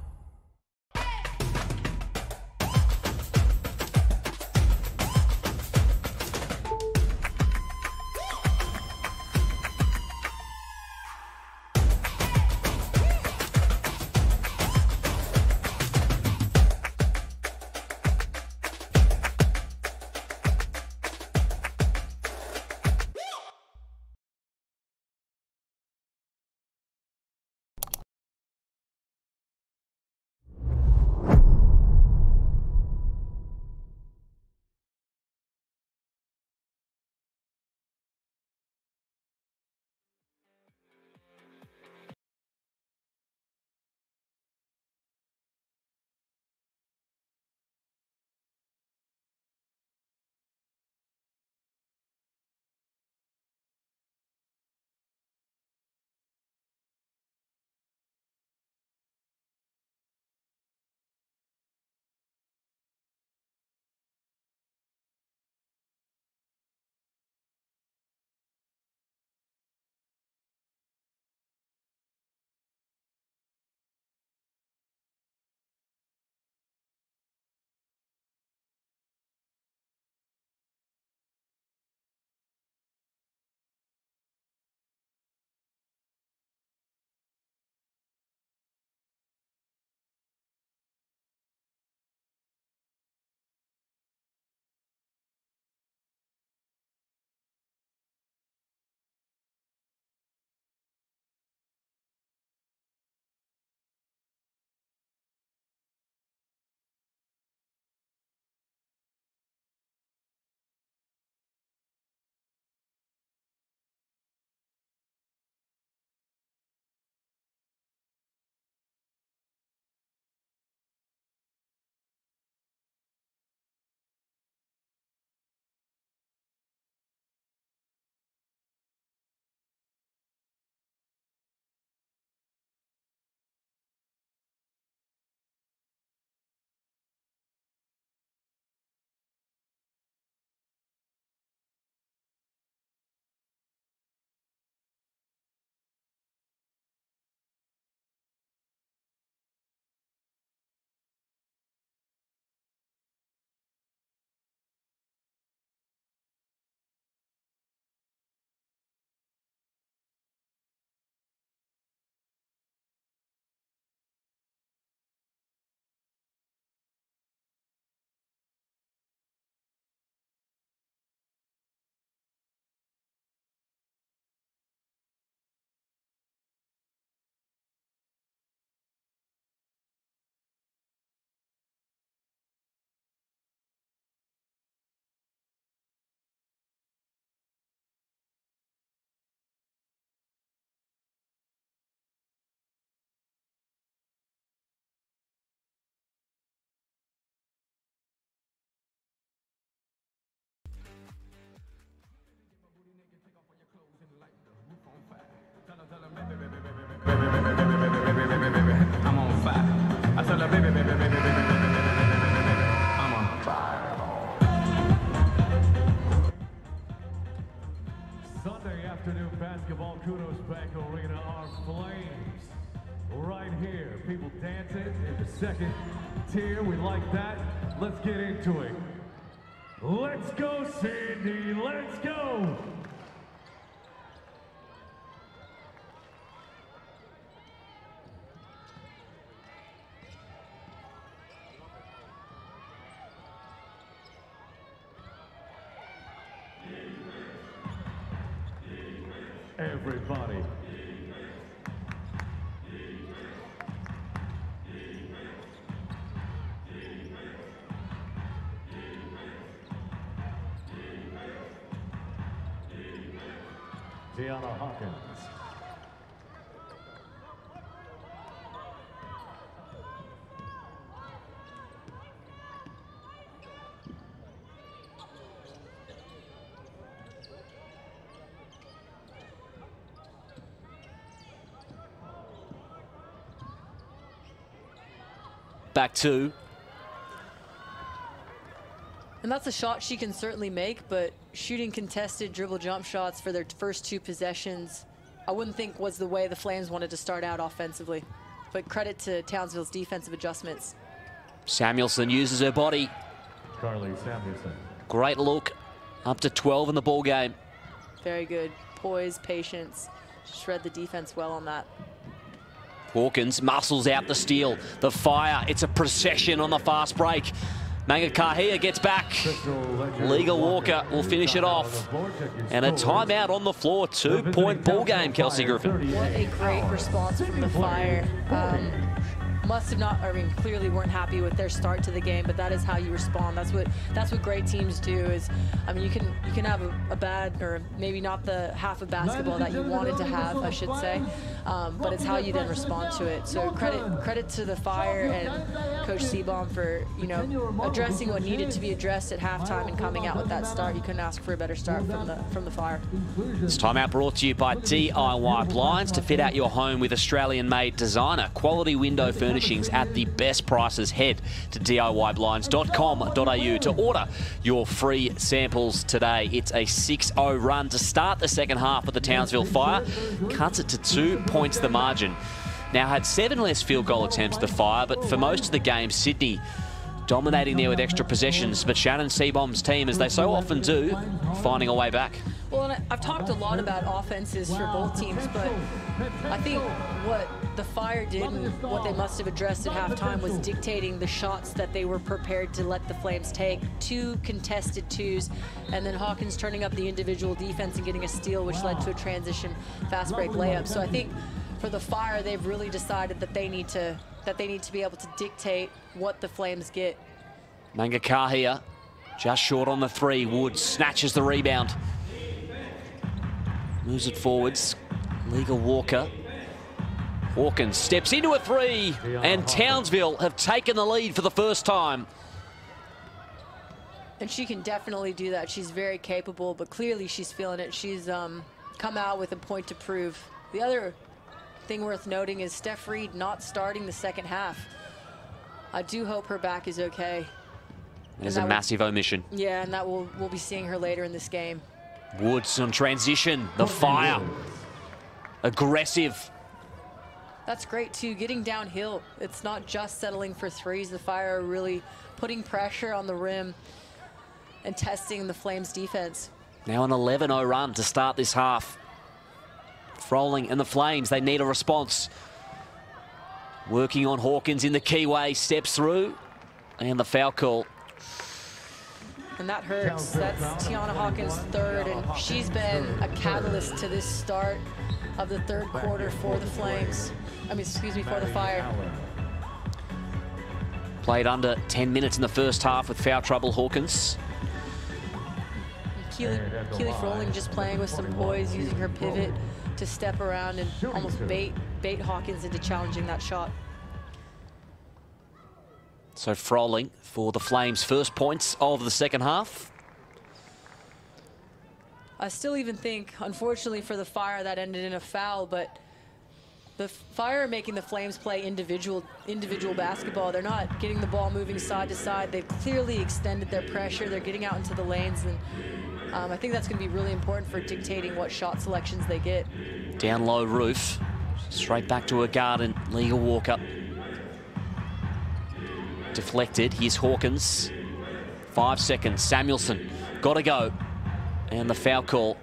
Sunday afternoon basketball, Qudos Bank Arena, our flames right here. People dancing in the second tier. We like that. Let's get into it. Let's go, Sandy. Let's go. Everybody. Tiana Hawkins. Back two. And that's a shot she can certainly make, but shooting contested dribble jump shots for their first two possessions, I wouldn't think was the way the Flames wanted to start out offensively. But credit to Townsville's defensive adjustments. Samuelson uses her body. Carly Samuelson. Great look. Up to 12 in the ball game. Very good. Poise, patience. Shred the defense well on that. Hawkins muscles out the steal. The fire, it's a procession on the fast break. Mangakahia gets back. Liga Walker will finish it off. And a timeout on the floor. 2-point ball game, Kelsey Griffin. What a great response from the Fire. Must have not, I mean, clearly weren't happy with their start to the game, but that is how you respond. That's what great teams do. Is, I mean, you can have a bad, or maybe not the half of basketball that you wanted to have, I should say, but it's how you then respond to it. So credit to the Fire and Coach Seabaum for, you know, addressing what needed to be addressed at halftime and coming out with that start. You couldn't ask for a better start from the Fire. This timeout brought to you by DIY Blinds. To fit out your home with Australian-made designer quality window furnishings at the best prices. Head to DIYblinds.com.au to order your free samples today. It's a 6-0 run to start the second half of the Townsville Fire. Cuts it to 2 points the margin. Now had 7 less field goal attempts, the Fire, but for most of the game, Sydney dominating there with extra possessions. But Shannon Seabaum's team, as they so often do, finding a way back. Well, and I've talked a lot about offenses for both teams, but I think what the Fire did and what they must have addressed at halftime was dictating the shots that they were prepared to let the Flames take. 2 contested twos, and then Hawkins turning up the individual defense and getting a steal, which led to a transition fast break layup. So I think for the Fire, they've really decided that they need to be able to dictate what the Flames get. Mangakahia just short on the 3. Woods snatches the rebound. Moves it forwards. Liga Walker. Hawkins steps into a 3, and Townsville have taken the lead for the first time. And she can definitely do that. She's very capable, but clearly she's feeling it. She's come out with a point to prove. The other thing worth noting is Steph Reed not starting the second half. I do hope her back is okay. There's a massive omission. Yeah, and that we'll be seeing her later in this game. Woods on transition. The Fire. Aggressive. That's great, too. Getting downhill. It's not just settling for threes. The Fire are really putting pressure on the rim and testing the Flames' defense. Now an 11-0 run to start this half. Froling and the Flames, they need a response. Working on Hawkins in the key way. Steps through. And the foul call. And that hurts. That's Tiana Hawkins' third, and she's been a catalyst to this start of the third quarter for the Flames. I mean, excuse me, for the Fire. Played under 10 minutes in the first half with foul trouble, Hawkins. Keely Froling just playing with some poise, using her pivot to step around and almost bait Hawkins into challenging that shot. So Froling for the Flames' first points of the second half. I still even think, unfortunately for the Fire, that ended in a foul, but the Fire are making the Flames play individual basketball. They're not getting the ball moving side to side. They've clearly extended their pressure. They're getting out into the lanes, and I think that's going to be really important for dictating what shot selections they get. Down low Roof. Straight back to her guard and Legal Walker. Deflected. Here's Hawkins. 5 seconds. Samuelson. Got to go. And the foul call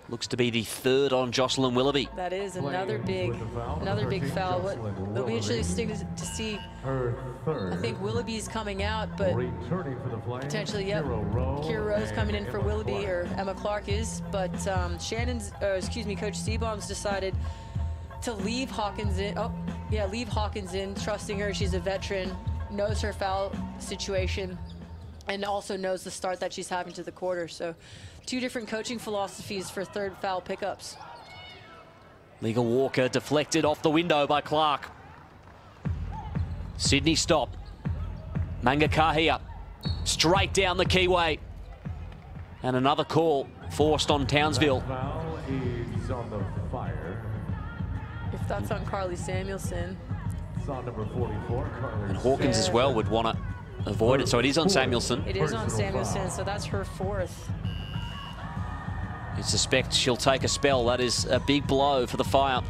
looks to be the third on Jocelyn Willoughby. That is another big foul. It'll be interesting to see. I think Willoughby's coming out, but potentially, yep, Kira Rose coming in for Willoughby, or Emma Clark is. But Coach Seabaum's decided to leave Hawkins in. Oh, yeah, leave Hawkins in, trusting her. She's a veteran, knows her foul situation, and also knows the start that she's having to the quarter. So 2 different coaching philosophies for third foul pickups. Legal Walker deflected off the window by Clark. Sydney stop. Manga Kahia straight down the keyway. And another call forced on Townsville. Foul is on the fire. If that's on Carly Samuelson. It's on number 44, Carly. And Hawkins as well would want to avoid it. So it is on Samuelson. It is on Samuelson, so that's her 4th. You suspect she'll take a spell. That is a big blow for the Fire.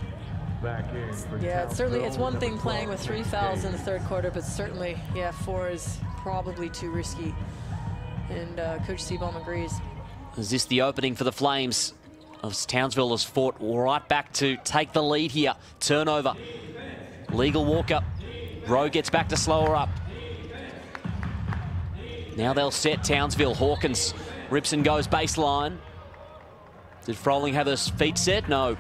Yeah, it's one thing playing with 3 fouls in the third quarter, but certainly, yeah, 4 is probably too risky. And Coach Seabaum agrees. Is this the opening for the Flames? As Townsville has fought right back to take the lead here. Turnover. Legal Walker. Rowe gets back to slow her up. Now they'll set Townsville. Hawkins rips and goes baseline. Did Froling have her feet set? No.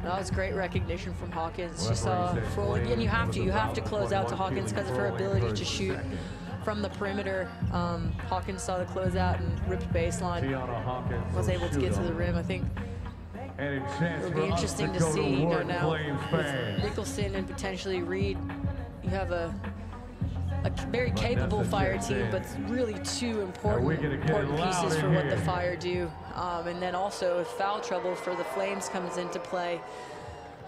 That was great recognition from Hawkins. She saw Froling, and you have to close out to Hawkins because of her ability to shoot from the perimeter. Hawkins saw the closeout and ripped baseline. Was able to get to the rim. I think it'll be interesting to see. You know, now with Nicholson and potentially Reed, you have a very capable Fire team, but really 2 important pieces for what the Fire do. And then also if foul trouble for the Flames comes into play,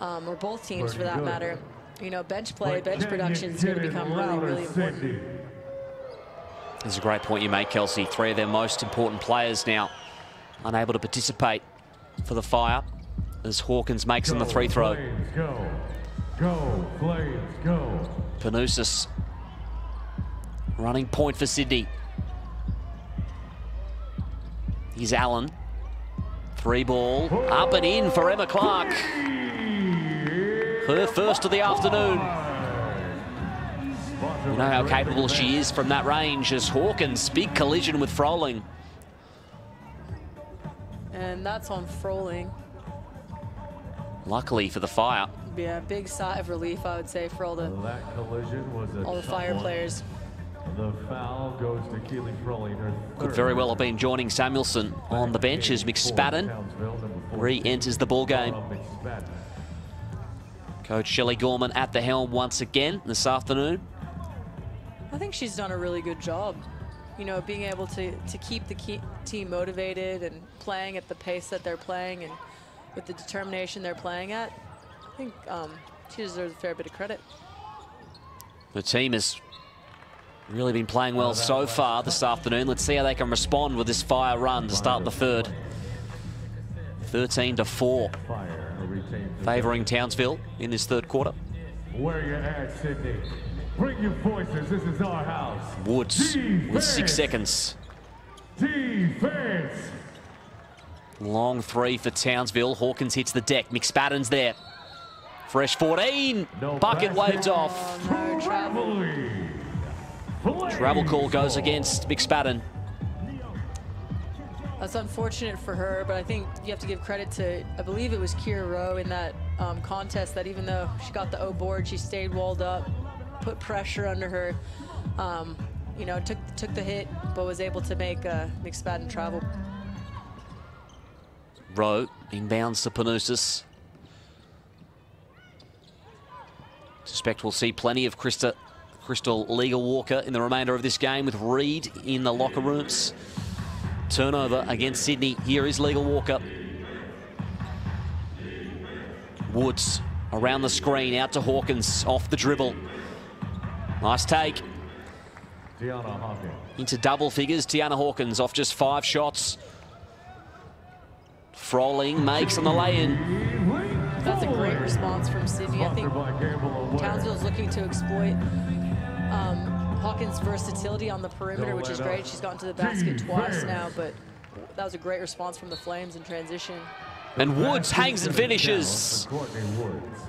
or both teams for that matter, you know, bench production is going to become really, really important. It's a great point you make, Kelsey. 3 of their most important players now unable to participate for the Fire as Hawkins makes them the 3 throw. Go, Flames, go. Panousis running point for Sydney. Here's Allen. 3 ball, up and in for Emma Clark. Her first of the afternoon. You know how capable she is from that range as Hawkins, big collision with Froling. And that's on Froling. Luckily for the Fire. Yeah, big sigh of relief, I would say, for all the Fire players. The foul goes to Keely Froling. Could very well have been joining Samuelson on the bench as McSpadden re-enters the ball game. Coach Shelley Gorman at the helm once again this afternoon. I think she's done a really good job. You know, being able to keep the team motivated and playing at the pace that they're playing and with the determination they're playing at. I think she deserves a fair bit of credit. The team has really been playing well so far this afternoon. Let's see how they can respond with this Fire run to start the third. 13-4, favouring Townsville in this third quarter. Where you at, Sydney? Bring your voices. This is our house. Woods with 6 seconds. Defense. Long 3 for Townsville. Hawkins hits the deck. McSpadden's there. Fresh 14. Bucket waved off. Travel call goes against McSpadden. That's unfortunate for her, but I think you have to give credit to, I believe it was Kira Rowe in that contest, that even though she got the O board, she stayed walled up, put pressure under her, you know, took the hit, but was able to make McSpadden travel. Rowe inbounds to Panousis. Suspect we'll see plenty of Crystal Legal Walker in the remainder of this game with Reed in the locker rooms. Turnover against Sydney. Here is Legal Walker. Woods around the screen, out to Hawkins, off the dribble. Nice take. into double figures. Tiana Hawkins off just 5 shots. Froling makes on the lay-in. That's a great response from Sydney. I think Townsville's looking to exploit Hawkins' versatility on the perimeter, which is great. She's gotten to the basket twice now, but that was a great response from the Flames in transition. And Woods hangs and finishes.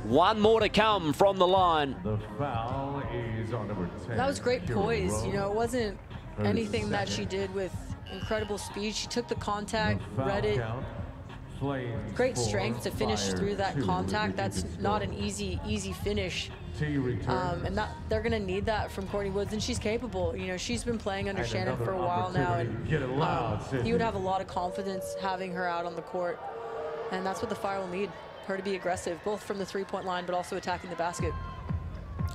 One more to come from the line. The foul is on number 10. That was great poise. You know, it wasn't anything that she did with incredible speed. She took the contact, read it. Great strength to finish through that contact. That's not an easy finish. And they're going to need that from Courtney Woods, and she's capable. You know, she's been playing under Shannon for a while now, and he would have a lot of confidence having her out on the court. And that's what the Fire will need, her to be aggressive, both from the three-point line, but also attacking the basket.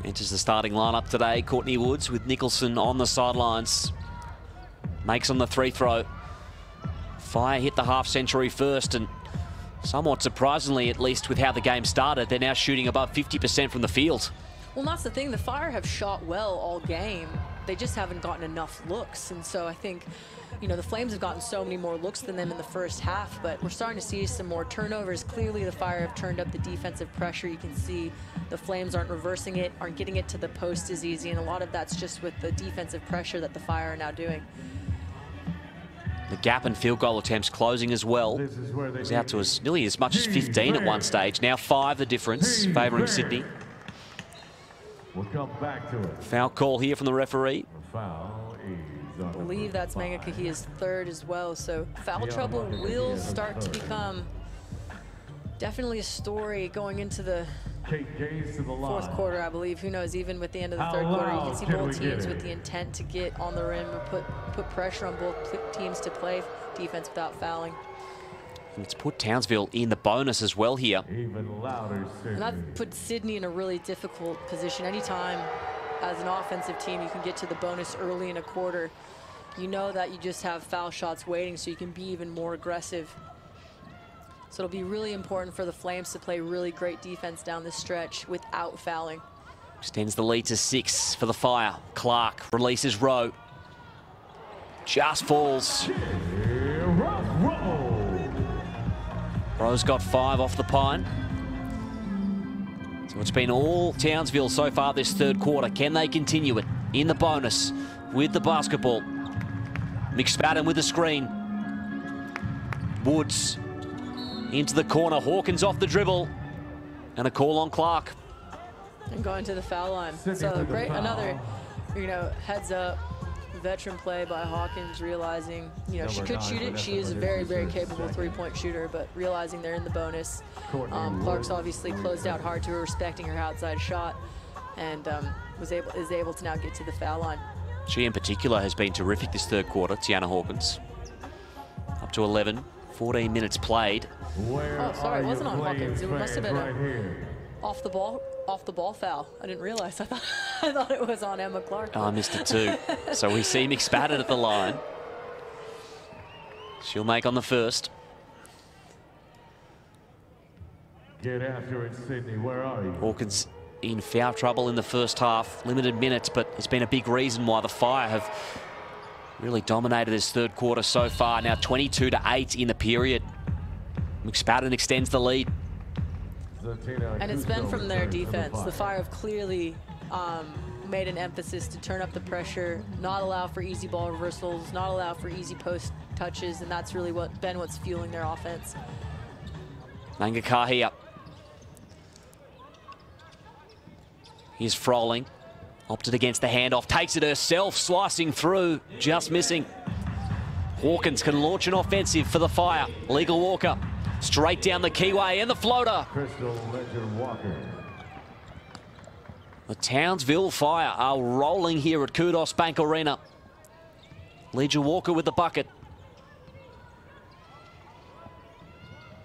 Enters the starting lineup today, Courtney Woods with Nicholson on the sidelines. Makes on the free throw. Fire hit the half-century first, and somewhat surprisingly, at least with how the game started, they're now shooting above 50% from the field. Well, that's the thing. The Fire have shot well all game. They just haven't gotten enough looks. And so I think, you know, the Flames have gotten so many more looks than them in the first half, but we're starting to see some more turnovers. Clearly, the Fire have turned up the defensive pressure. You can see the Flames aren't reversing it, aren't getting it to the post as easy, and a lot of that's just with the defensive pressure that the Fire are now doing. The gap and field goal attempts closing as well. It was out to as nearly as much as 15 at one stage. Now 5 the difference, favouring Sydney. We'll come back to it. Foul call here from the referee. The foul is I believe that's Manga Kahia's 3rd as well. So foul trouble will start to become definitely a story going into the 4th quarter, I believe. Who knows, even with the end of the 3rd quarter, you can see both teams with the intent to get on the rim and put pressure on both teams to play defense without fouling. And it's put Townsville in the bonus as well here. Even louder, Sydney. And that put Sydney in a really difficult position. Anytime as an offensive team you can get to the bonus early in a quarter, you know that you just have foul shots waiting, so you can be even more aggressive. So it'll be really important for the Flames to play really great defense down this stretch without fouling. Extends the lead to 6 for the Fire. Clark releases Rowe. Just falls. Rowe's got 5 off the pine. So it's been all Townsville so far this 3rd quarter. Can they continue it in the bonus with the basketball? McSpadden with the screen. Woods into the corner. Hawkins off the dribble. And a call on Clark. And going to the foul line. So great, another, you know, heads up veteran play by Hawkins, realizing, you know, she could shoot it. She is a very, very capable three-point shooter, but realizing they're in the bonus. Clark's obviously closed out hard to her, respecting her outside shot, and is able to now get to the foul line. She in particular has been terrific this 3rd quarter, Tiana Hawkins. Up to 11, 14 minutes played. Oh, sorry, it wasn't on Hawkins. It must have been off the ball foul. I didn't realize. I thought it was on Emma Clark. Oh, I missed it too. So we see McSpadden at the line. She'll make on the first. Get after it, Sydney. Where are you? Hawkins in foul trouble in the first half. Limited minutes, but it's been a big reason why the Fire have really dominated this 3rd quarter so far. Now 22-8 in the period. McSpadden extends the lead. And it's been from their defense. The Fire have clearly made an emphasis to turn up the pressure, not allow for easy ball reversals, not allow for easy post touches, and that's really what's fueling their offense. Manga Kahia. Here's Froling. Opted against the handoff, takes it herself, slicing through, just missing. Hawkins can launch an offensive for the Fire. Legal Walker. Straight down the keyway and the floater. The Townsville Fire are rolling here at Qudos Bank Arena. Legia Walker with the bucket.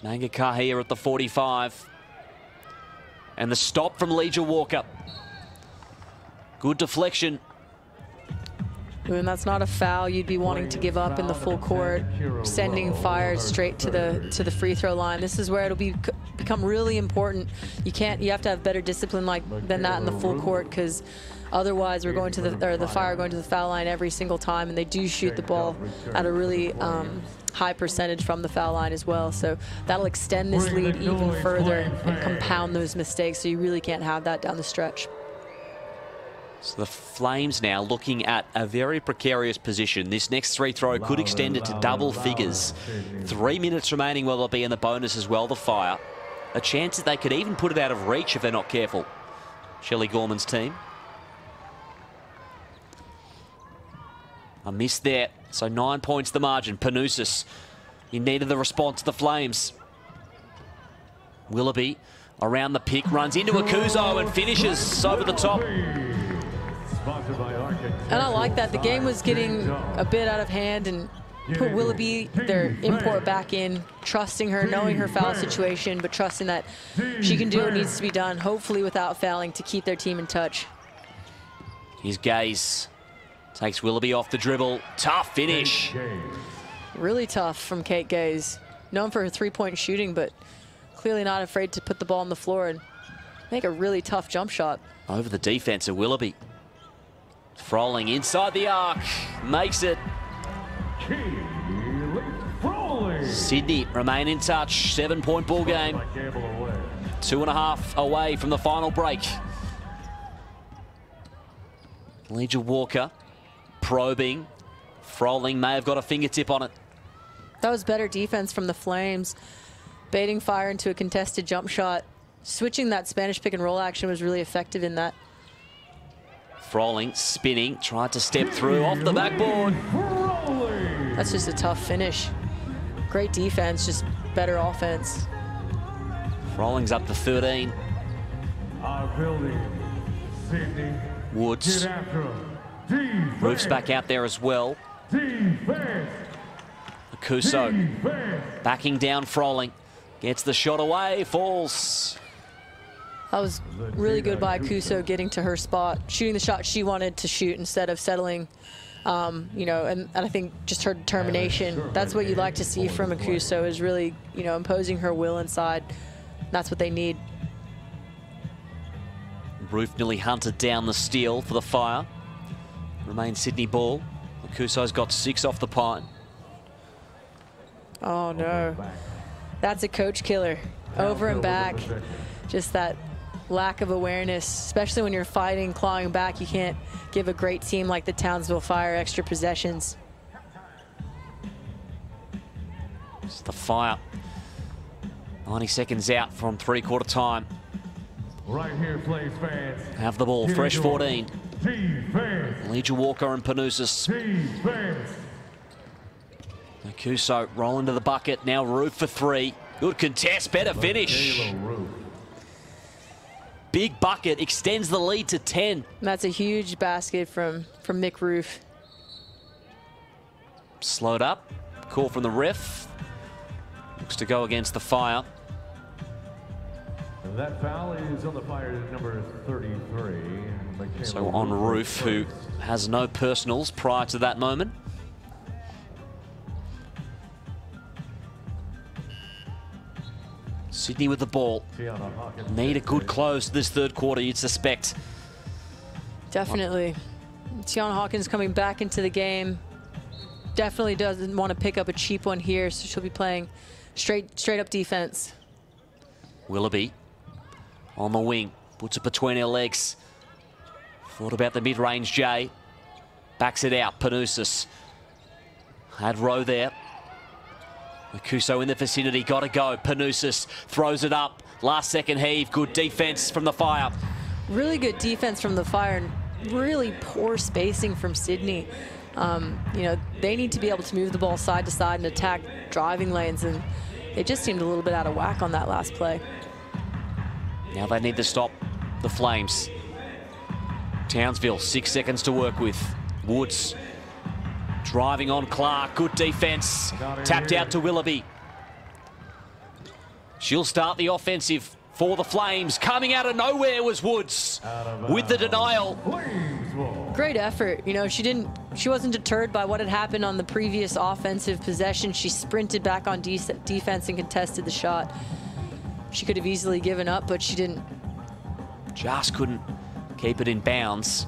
Manga Kahia at the 45. And the stop from Legia Walker. Good deflection. And that's not a foul you'd be wanting to give up in the full court, sending fire straight to the free throw line. This is where it'll become really important. You have to have better discipline than that in the full court, because otherwise we're going to the fire going to the foul line every single time, and they do shoot the ball at a really high percentage from the foul line as well. So that'll extend this lead even further and compound those mistakes, so you really can't have that down the stretch. So the Flames now looking at a very precarious position. This next free throw could extend it to double figures. 3 minutes remaining while they'll be in the bonus as well, the Fire. A chance that they could even put it out of reach if they're not careful. Shelley Gorman's team. A miss there, so 9 points the margin. Panousis, he needed the response to the Flames. Willoughby around the pick, runs into Akuzo and finishes over the top. And I like that. The game was getting a bit out of hand, and put Willoughby, their import, back in, trusting her, knowing her foul situation, but trusting that she can do what needs to be done, hopefully without fouling, to keep their team in touch. Here's Gaze. Takes Willoughby off the dribble. Tough finish. Really tough from Kate Gaze. Known for her three-point shooting, but clearly not afraid to put the ball on the floor and make a really tough jump shot. Over the defense of Willoughby. Froling inside the arc. Makes it. Sydney remain in touch. 7-point ball game. 2.5 away from the final break. Legia Walker probing. Froling may have got a fingertip on it. That was better defense from the Flames. Baiting fire into a contested jump shot. Switching that Spanish pick and roll action was really effective in that. Froling, spinning, tried to step through off the backboard. That's just a tough finish. Great defense, just better offense. Froling's up to 13. Woods. Roof's back out there as well. Akuso backing down Froling. Gets the shot away, falls. That was really good by Akuso, getting to her spot, shooting the shot she wanted to shoot instead of settling. You know, and I think just her determination, that's what you like to see from Akuso, is really, you know, imposing her will inside. That's what they need. Roof nearly hunted down the steal for the Fire. Remains Sydney ball. Akuso's got 6 off the pine. Oh no, that's a coach killer. Over and back, just that lack of awareness, especially when you're fighting, clawing back. You can't give a great team like the Townsville Fire extra possessions. It's the Fire. 90 seconds out from three-quarter time. Right here, Flames fans. Have the ball, fresh 14. Legia Walker and Panousis. Akuso rolling to the bucket. Now Roof for 3. Good contest, better finish. Big bucket, extends the lead to 10. And that's a huge basket from Mick Roof. Slowed up, call from the ref. Looks to go against the Fire. And that foul is on the Fire, number 33. So on Roof, who has no personals prior to that moment. Sydney with the ball. Need a good close to this third quarter, you'd suspect. Definitely. Tiana Hawkins coming back into the game. Definitely doesn't want to pick up a cheap one here, so she'll be playing straight up defense. Willoughby on the wing, puts it between her legs. Thought about the mid-range J. Backs it out, Panousis. Had Rowe there. Akuso in the vicinity, gotta go. Panousis throws it up. Last second heave, good defense from the Fire. Really good defense from the Fire, and really poor spacing from Sydney. You know, they need to be able to move the ball side to side and attack driving lanes, and they just seemed a little bit out of whack on that last play. Now they need to stop the Flames. Townsville, 6 seconds to work with. Woods driving on Clark, good defense. Tapped out to Willoughby. She'll start the offensive for the Flames. Coming out of nowhere was Woods with the denial. Great effort. You know, she wasn't deterred by what had happened on the previous offensive possession. She sprinted back on defense and contested the shot. She could have easily given up, but she didn't. Just couldn't keep it in bounds.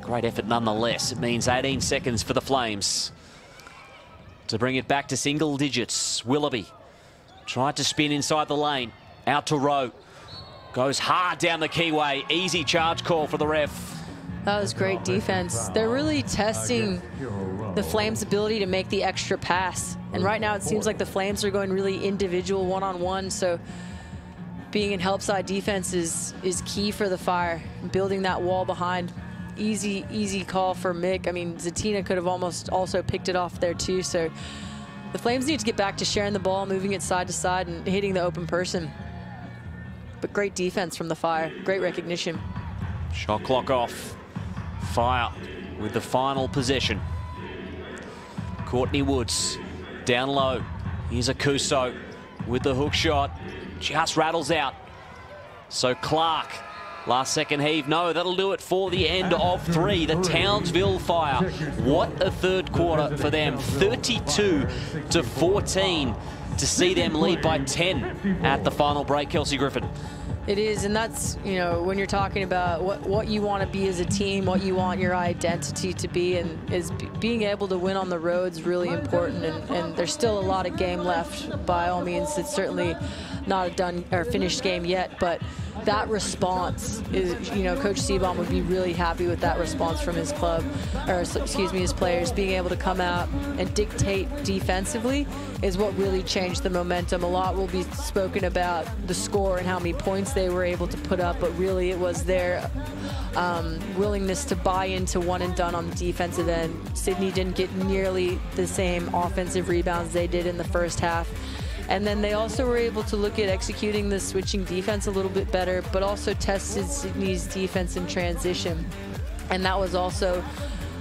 Great effort nonetheless. It means 18 seconds for the Flames to bring it back to single digits. Willoughby tried to spin inside the lane. Out to Rowe. Goes hard down the keyway. Easy charge call for the ref. That was great defense. They're really testing the Flames' ability to make the extra pass. And right now it seems like the Flames are going really individual, one-on-one. So being in help side defense is key for the Fire. Building that wall behind. Easy call for Mick. I mean, Zatina could have almost also picked it off there too. So the Flames need to get back to sharing the ball, moving it side to side and hitting the open person. But great defense from the Fire. Great recognition. Shot clock off. Fire with the final possession. Courtney Woods down low. Here's Akuso with the hook shot. Just rattles out. So Clark, last second heave. No, that'll do it for the end of 3. The Townsville Fire. What a third quarter for them. 32-14 to see them lead by 10 at the final break, Kelsey Griffin. It is, and that's, you know, when you're talking about what you want to be as a team, what you want your identity to be, and being able to win on the road is really important, and there's still a lot of game left by all means. It's certainly not a done or finished game yet, but that response is, you know, Coach Seabaum would be really happy with that response from his club, or excuse me, his players. Being able to come out and dictate defensively is what really changed the momentum. A lot will be spoken about the score and how many points they were able to put up, but really it was their willingness to buy into one and done on the defensive end. Sydney didn't get nearly the same offensive rebounds they did in the first half. And then they also were able to look at executing the switching defense a little bit better, but also tested Sydney's defense in transition. And that was also,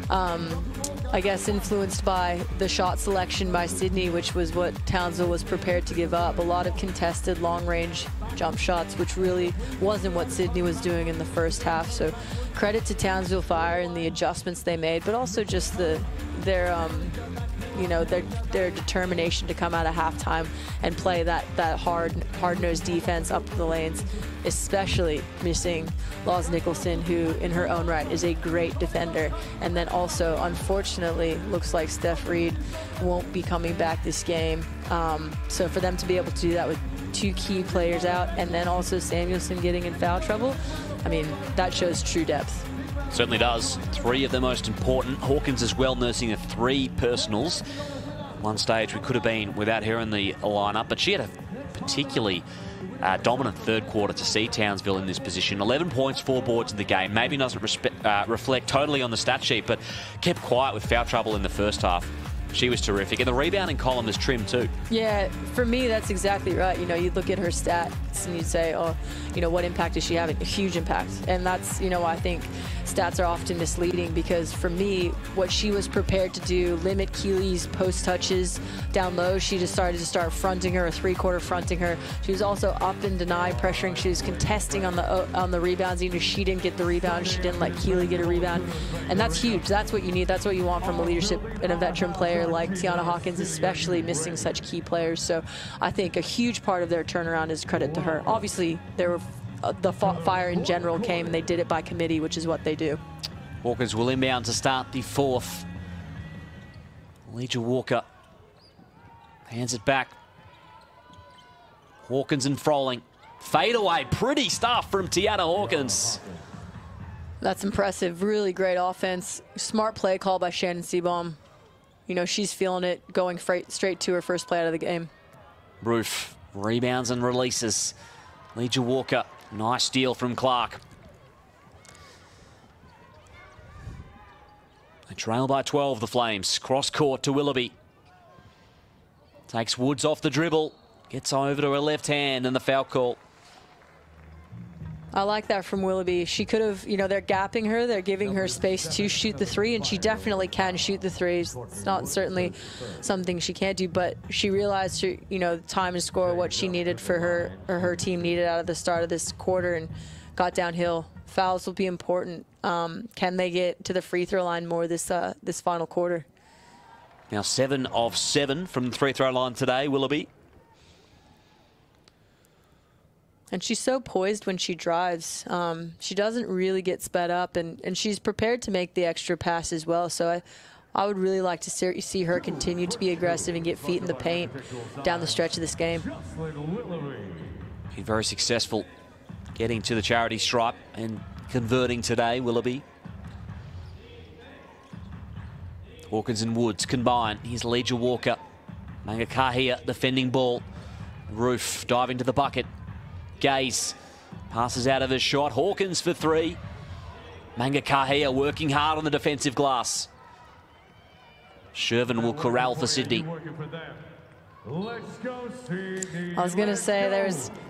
I guess, influenced by the shot selection by Sydney, which was what Townsville was prepared to give up. A lot of contested long-range jump shots, which really wasn't what Sydney was doing in the first half. So credit to Townsville Fire and the adjustments they made, but also just their determination to come out of halftime and play that hard-nosed defense up the lanes, especially missing Laws Nicholson, who in her own right is a great defender. And then also, unfortunately, looks like Steph Reed won't be coming back this game. So for them to be able to do that with 2 key players out, and then also Samuelson getting in foul trouble, I mean, that shows true depth. Certainly does. 3 of the most important. Hawkins as well, nursing the 3 personals. One stage we could have been without her in the lineup, but she had a particularly dominant third quarter to see Townsville in this position. 11 points, 4 boards in the game. Maybe doesn't reflect totally on the stat sheet, but kept quiet with foul trouble in the first half. She was terrific. And the rebounding column is trimmed too. Yeah, for me, that's exactly right. You know, you look at her stats and you say, oh, you know, what impact is she having? A huge impact. And that's, you know, I think stats are often misleading, because for me, what she was prepared to do, limit Keeley's post touches down low, she just started to start fronting her, a 3-quarter fronting her. She was also up and deny pressuring. She was contesting on the rebounds. Even if she didn't get the rebound, she didn't let Keeley get a rebound. And that's huge. That's what you need. That's what you want from a leadership and a veteran player like Tiana Hawkins, especially missing such key players. So I think a huge part of their turnaround is credit to her. Obviously, there were the Fire in general came and they did it by committee, which is what they do. Walkers will inbound to start the 4th. Elijah Walker hands it back. Hawkins and Froling. Fade away. Pretty stuff from Tiana Hawkins. That's impressive. Really great offense. Smart play call by Shannon Seabaum. You know, she's feeling it, going straight to her first play out of the game. Roof rebounds and releases. Elijah Walker. Nice steal from Clark. They trail by 12, the Flames. Cross court to Willoughby. Takes Woods off the dribble. Gets over to her left hand, and the foul call. I like that from Willoughby. She could have, you know, they're gapping her. They're giving her space to shoot the 3, and she definitely can shoot the 3s. It's not certainly something she can't do, but she realized, you know, time to score what she needed for her, or her team needed out of the start of this quarter, and got downhill. Fouls will be important. Can they get to the free throw line more this final quarter? Now 7 of 7 from the free throw line today, Willoughby. And she's so poised when she drives. She doesn't really get sped up, and she's prepared to make the extra pass as well. So I would really like to see her continue to be aggressive and get feet in the paint down the stretch of this game. Been very successful getting to the charity stripe and converting today, Willoughby. Hawkins and Woods combine. Here's Legia Walker. Mangakahia defending ball. Roof diving to the bucket. Gaze passes out of his shot. Hawkins for 3. Mangakahia working hard on the defensive glass. Shervin will corral for Sydney. I was going to say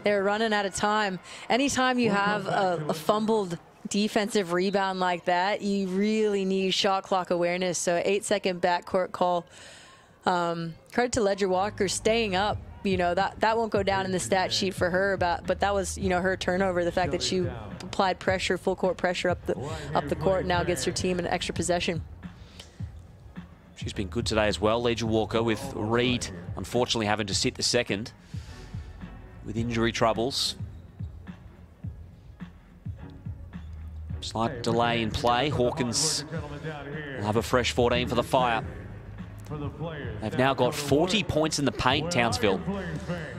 they were running out of time. Anytime you have a fumbled defensive rebound like that, you really need shot clock awareness. So 8-second backcourt call. Credit to Legia Walker staying up. You know, that won't go down in the stat sheet for her, but that was, you know, her turnover. The fact that she applied pressure, full court pressure up the court, now gets her team an extra possession. She's been good today as well, Legia Walker, with Reed unfortunately having to sit the second with injury troubles. Slight delay in play. Hawkins will have a fresh 14 for the Fire. They've now got 40 points in the paint, Townsville.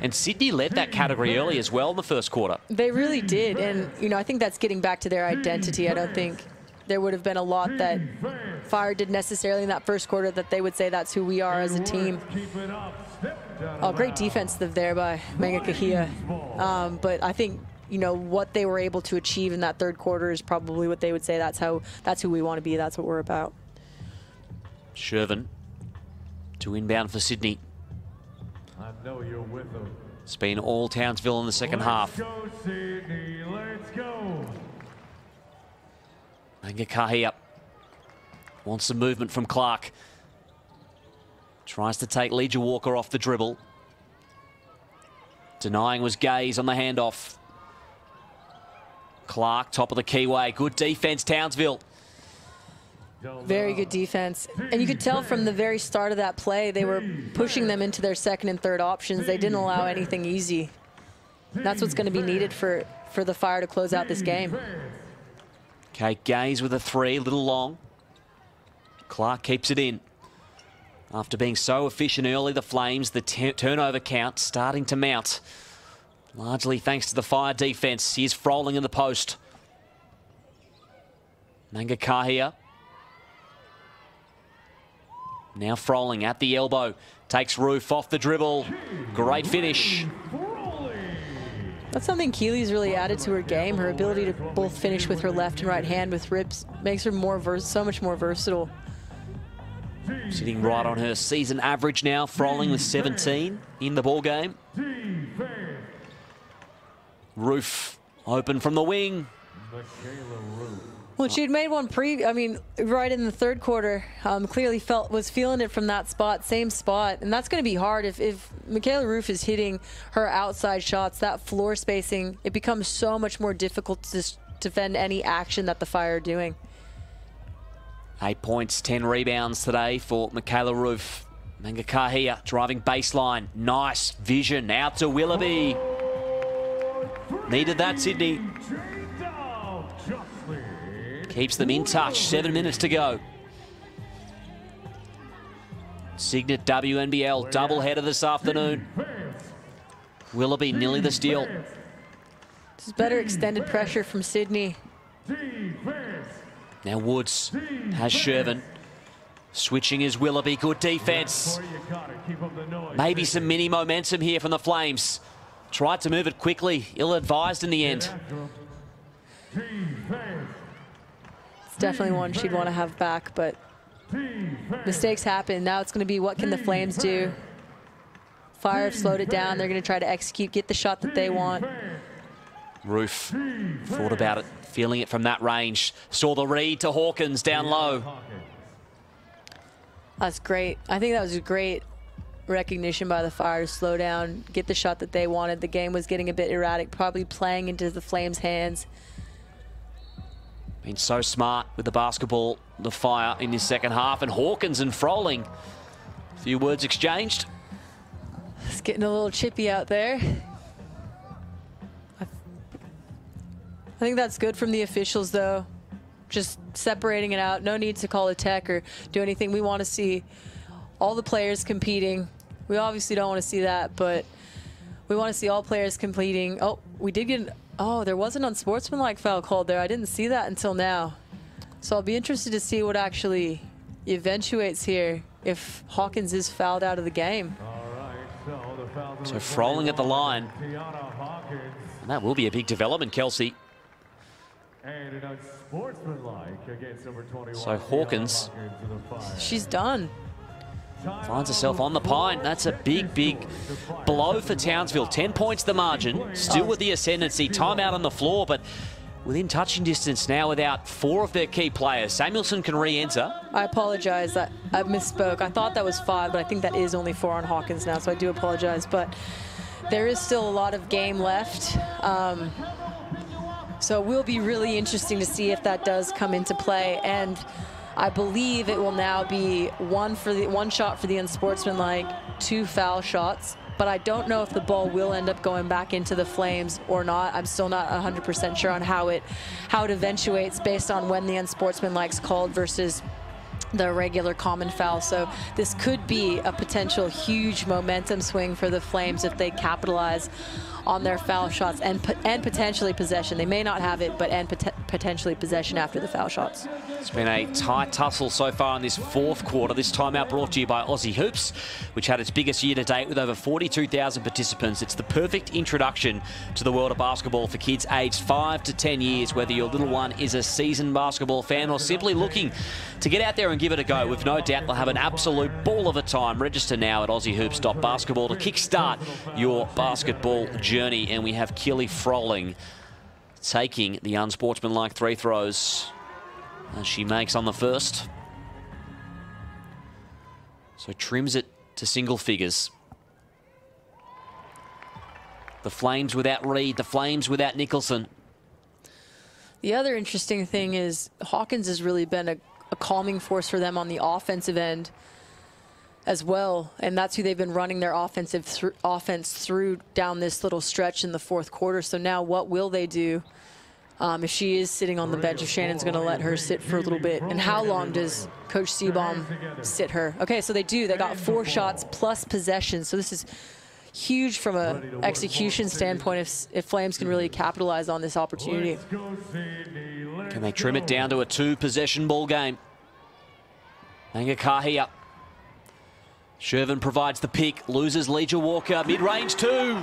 And Sydney led that category early as well in the first quarter. They really did. And, you know, I think that's getting back to their identity. I don't think there would have been a lot that Fire did necessarily in that first quarter that they would say that's who we are as a team. Oh, great defense there by Mangakahia. But I think, you know, what they were able to achieve in that third quarter is probably what they would say that's who we want to be. That's what we're about. Shervin to inbound for Sydney. I know you're with them. It's been all Townsville in the second half. Let's go, Sydney. Let's go. Mangakahia wants some movement from Clark. Tries to take Legia Walker off the dribble. Denying was Gaze on the handoff. Clark, top of the keyway. Good defense, Townsville. Very good defense. And you could tell from the very start of that play, they were pushing them into their second and third options. They didn't allow anything easy. That's what's going to be needed for the Fire to close out this game. Okay, Gaze with a 3, a little long. Clark keeps it in. After being so efficient early, the Flames, the turnover count starting to mount. Largely thanks to the Fire defense. Here's Froling in the post. Mangakahia. Now Froling at the elbow. Takes Roof off the dribble. Great finish. That's something Keely's really added to her game. Her ability to both finish with her left and right hand with rips makes her so much more versatile. Sitting right on her season average now. Froling with 17 in the ball game. Roof open from the wing. Well, she'd made one right in the third quarter. Clearly was feeling it from that spot, same spot. And that's going to be hard if Michaela Roof is hitting her outside shots, that floor spacing, it becomes so much more difficult to defend any action that the Fire are doing. 8 points, 10 rebounds today for Michaela Roof. Mangakahia driving baseline. Nice vision out to Willoughby. Needed that, Sydney. Keeps them in touch. 7 minutes to go. Cygnett WNBL doubleheader this afternoon. Willoughby nearly the steal. This is better extended pressure from Sydney. Now Woods has Shervin. Switching is Willoughby. Good defense. Maybe some mini momentum here from the Flames. Tried to move it quickly. Ill-advised in the end. It's definitely one she'd want to have back, but mistakes happen. Now it's going to be what can the Flames do? Fire have slowed it down. They're going to try to execute, get the shot that they want. Roof thought about it, feeling it from that range. Saw the read to Hawkins down low. That's great. I think that was a great recognition by the Fire to slow down, get the shot that they wanted. The game was getting a bit erratic, probably playing into the Flames' hands. Been so smart with the basketball, the Fire in this second half, and Hawkins and Froling. A few words exchanged. It's getting a little chippy out there. I think that's good from the officials, though. Just separating it out. No need to call a tech or do anything. We want to see all the players competing. We obviously don't want to see that, but we want to see all players competing. Oh, we did get oh, there was an unsportsmanlike foul called there. I didn't see that until now. So I'll be interested to see what actually eventuates here if Hawkins is fouled out of the game. So Froling at the line. And that will be a big development, Kelsey. So Hawkins. She's done. Finds herself on the pine. That's a big, big blow for Townsville. 10 points the margin. Still with the ascendancy. Timeout on the floor, but within touching distance now without 4 of their key players. Samuelson can re-enter. I apologize. I misspoke. I thought that was 5, but I think that is only 4 on Hawkins now, so I do apologize. But there is still a lot of game left. So it will be really interesting to see if that does come into play. And I believe it will now be 1 shot for the unsportsmanlike, 2 foul shots. But I don't know if the ball will end up going back into the Flames or not. I'm still not 100% sure on how it eventuates based on when the unsportsmanlike's called versus the regular common foul. So this could be a potential huge momentum swing for the Flames if they capitalize on their foul shots and potentially possession. They may not have it, but potentially possession after the foul shots. It's been a tight tussle so far in this 4th quarter. This timeout brought to you by Aussie Hoops, which had its biggest year to date with over 42,000 participants. It's the perfect introduction to the world of basketball for kids aged 5 to 10 years, whether your little one is a seasoned basketball fan or simply looking to get out there and give it a go. With no doubt they'll have an absolute ball of a time. Register now at aussiehoops.basketball to kickstart your basketball journey. And we have Keely Froling taking the unsportsmanlike 3 throws as she makes on the first. So trims it to single figures. The Flames without Reed, the Flames without Nicholson. The other interesting thing is Hawkins has really been a calming force for them on the offensive end as well, and that's who they've been running their offense through down this little stretch in the 4th quarter. So now what will they do if she is sitting on the bench, if Shannon's going to let her sit for a little bit? And how long does Coach Seabaum sit her? Okay, so they do. They got 4 shots plus possession, so this is huge from an execution standpoint if Flames can really capitalize on this opportunity. Can they trim it down to a 2-possession ball game? Mangakahia. Shervin provides the pick, loses Leisure Walker, mid-range 2.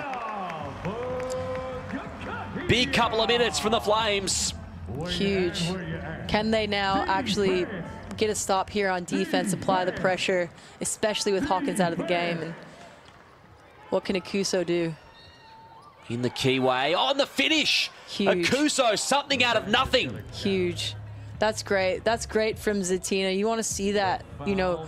Big couple of minutes from the Flames. Huge. Can they now actually get a stop here on defense, apply the pressure, especially with Hawkins out of the game? And what can Akuso do? In the key way, on the finish. Huge. Akuso, something out of nothing. Huge. That's great. That's great from Zatina. You want to see that, you know,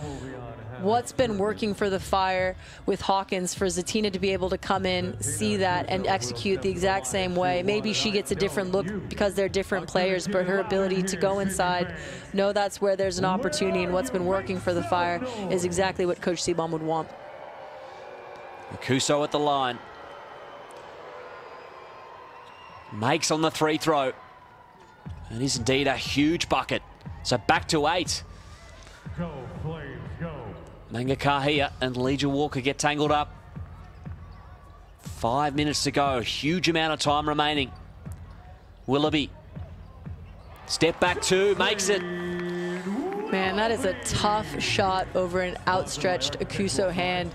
what's been working for the Fire with Hawkins, for Zatina to be able to come in, see that, and execute the exact same way. Maybe she gets a different look because they're different players, but her ability to go inside, know that's where there's an opportunity, and what's been working for the Fire is exactly what Coach Seabaum would want. Akuso at the line. Makes on the 3 throw. And is indeed a huge bucket. So back to 8. Go, Flames, go. Mangakahia and Leisure Walker get tangled up. 5 minutes to go. Huge amount of time remaining. Willoughby. Step back 2, makes it. Man, that is a tough shot over an outstretched Akuso hand.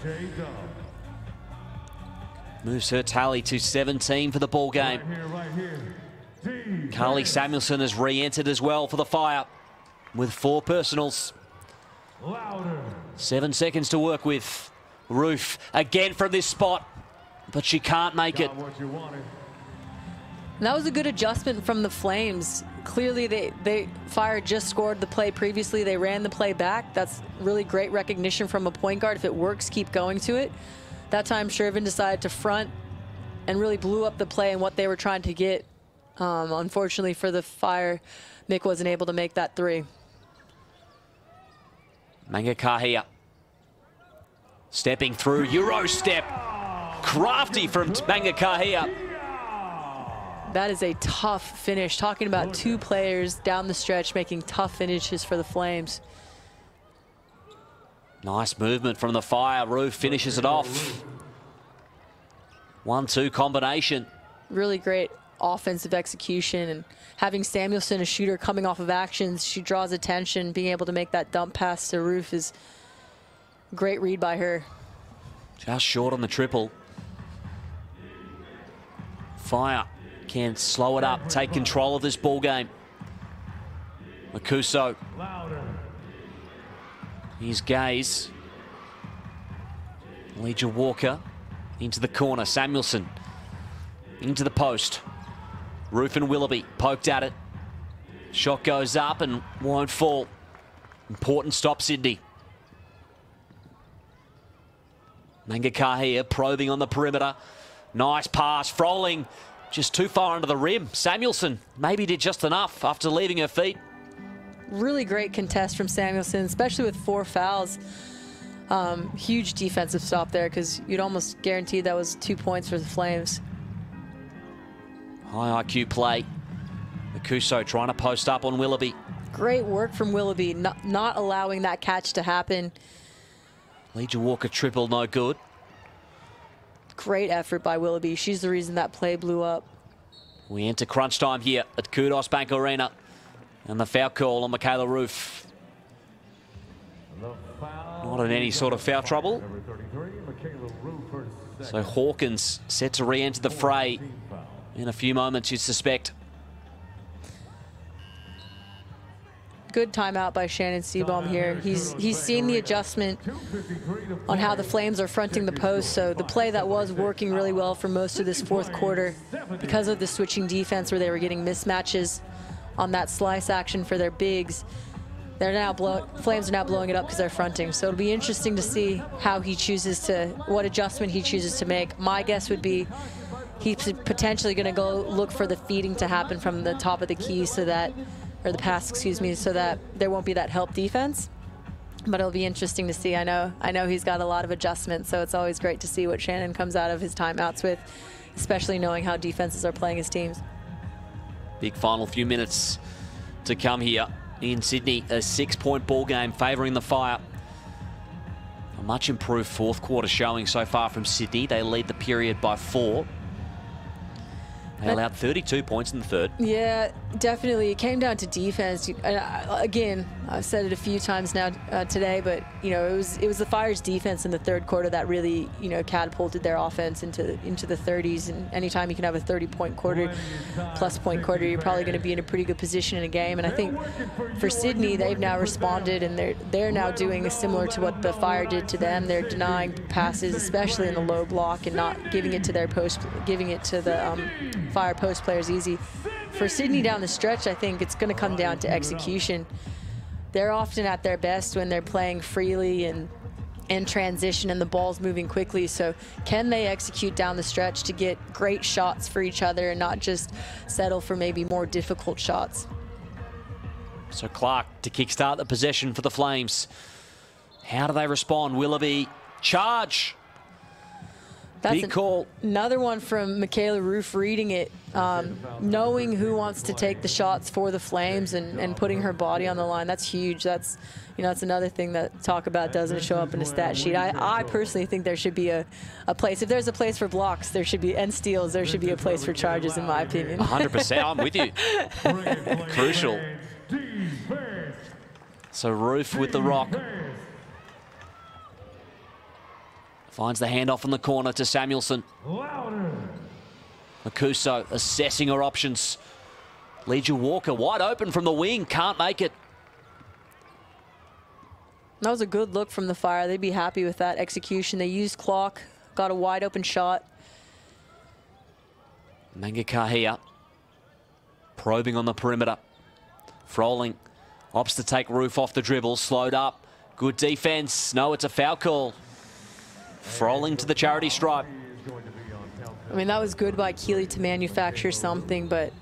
Moves her tally to 17 for the ball game. Carly Samuelson has re-entered as well for the Fire with 4 personals. 7 seconds to work with. Roof again from this spot, but she can't make it. And that was a good adjustment from the Flames. Clearly, they Fire just scored the play previously. They ran the play back. That's really great recognition from a point guard. If it works, keep going to it. That time, Shervin decided to front and really blew up the play and what they were trying to get Unfortunately for the Fire, Mick wasn't able to make that three. Mangakahia stepping through, Euro step. Crafty from Mangakahia. That is a tough finish. Talking about two players down the stretch making tough finishes for the Flames. Nice movement from the Fire. Roof finishes it off. 1-2 combination. Really great offensive execution, and having Samuelson, a shooter, coming off of actions, she draws attention. Being able to make that dump pass to Roof is great read by her. Just short on the triple. Fire can slow it up, take control of this ball game. Makuso. Here's Gaze. Legia Walker into the corner. Samuelson into the post. Roof and Willoughby poked at it. Shot goes up and won't fall. Important stop, Sydney. Mangakahia probing on the perimeter. Nice pass. Froling just too far under the rim. Samuelson maybe did just enough after leaving her feet. Really great contest from Samuelson, especially with 4 fouls. Huge defensive stop there, because you'd almost guarantee that was 2 points for the Flames. High IQ play. Makuso trying to post up on Willoughby. Great work from Willoughby, not allowing that catch to happen. Legia Walker triple, no good. Great effort by Willoughby. She's the reason that play blew up. We enter crunch time here at Qudos Bank Arena. And the foul call on Michaela Roof. Not in any sort of foul trouble. So Hawkins set to re-enter the fray in a few moments, you'd suspect. Good timeout by Shannon Seabaum here. He's seen the adjustment on how the Flames are fronting the post. So the play that was working really well for most of this fourth quarter, because of the switching defense where they were getting mismatches on that slice action for their bigs, they're now Flames are now blowing it up because they're fronting. So it'll be interesting to see how he chooses to, what adjustment he chooses to make. My guess would be he's potentially going to go look for the feeding to happen from the top of the key, so that, or the pass, excuse me, so that there won't be that help defense. But it'll be interesting to see. I know he's got a lot of adjustments, so it's always great to see what Shannon comes out of his timeouts with, especially knowing how defenses are playing his teams. Big final few minutes to come here in Sydney. A 6-point ball game favouring the Fire. A much improved fourth quarter showing so far from Sydney. They lead the period by 4. They allowed 32 points in the third. Yeah, definitely. It came down to defense. Again, I've said it a few times now today, but it was the Fire's defense in the third quarter that really catapulted their offense into the 30s. And anytime you can have a 30-point quarter, plus point quarter, you're probably going to be in a pretty good position in a game. And I think for Sydney, they've now responded, and they're now doing similar to what the Fire did to them. They're denying passes, especially in the low block, and not giving it to their post, giving it to the Fire post players easy. For Sydney down the stretch, I think it's going to come down to execution. They're often at their best when they're playing freely and in transition and the ball's moving quickly. So can they execute down the stretch to get great shots for each other and not just settle for maybe more difficult shots? So Clark to kickstart the possession for the Flames. How do they respond? Willoughby, charge. That's big call. Another one from Michaela Roof, reading it, knowing who wants to take the shots for the Flames and putting her body on the line. That's huge. That's that's another thing that talk about doesn't show up in the stat sheet. I personally think there should be a place. If there's a place for blocks, there should be, and steals, there should be a place for charges, in my opinion. 100%. I'm with you. Crucial. So Roof with the rock. Finds the handoff in the corner to Samuelson. Makuso assessing her options. Legia Walker wide open from the wing, can't make it. That was a good look from the Fire. They'd be happy with that execution. They used clock, got a wide open shot. Mangakahia probing on the perimeter. Froling opts to take Roof off the dribble, slowed up. Good defense. No, it's a foul call. Froling to the charity stripe. I mean, that was good by Keeley to manufacture something, but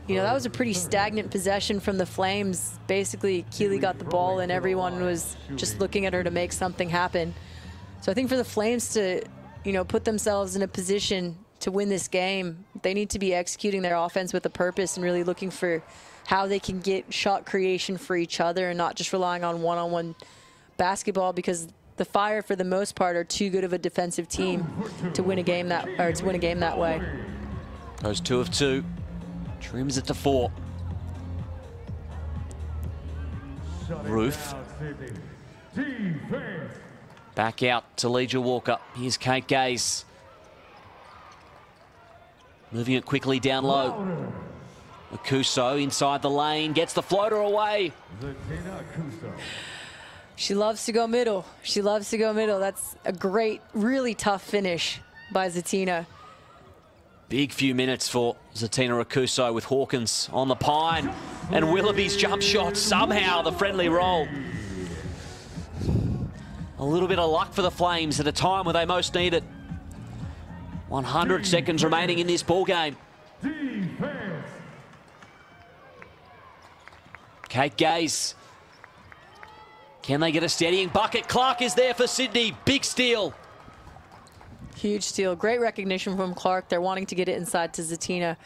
you know, that was a pretty stagnant possession from the Flames. Basically, Keeley got the ball and everyone was just looking at her to make something happen. So I think for the Flames to, you know, put themselves in a position to win this game, they need to be executing their offense with a purpose and really looking for how they can get shot creation for each other and not just relying on one-on-one basketball, because the Fire, for the most part, are too good of a defensive team to win a game that way. Goes 2 of 2. Trims it to 4. Ruth. Back out to Legia Walker. Here's Kate Gaze. Moving it quickly down low. Akuso inside the lane, gets the floater away. She loves to go middle. She loves to go middle. That's a great, really tough finish by Zatina. Big few minutes for Zatina Akuso with Hawkins on the pine. And Willoughby's jump shot, somehow the friendly roll. A little bit of luck for the Flames at a time where they most need it. 100 seconds remaining in this ball game. Kate Gaze. Can they get a steadying bucket? Clark is there for Sydney. Big steal. Huge steal. Great recognition from Clark. They're wanting to get it inside to Zatina.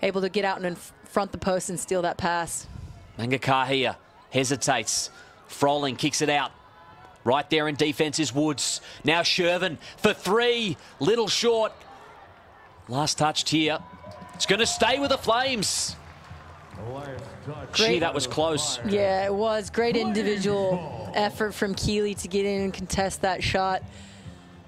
Able to get out and in front the post and steal that pass. Mangakahia hesitates. Froling kicks it out. Right there in defense is Woods. Now Shervin for 3. Little short. Last touched here. It's going to stay with the Flames. Gee, that was close. Yeah, it was. Great individual effort from Keeley to get in and contest that shot.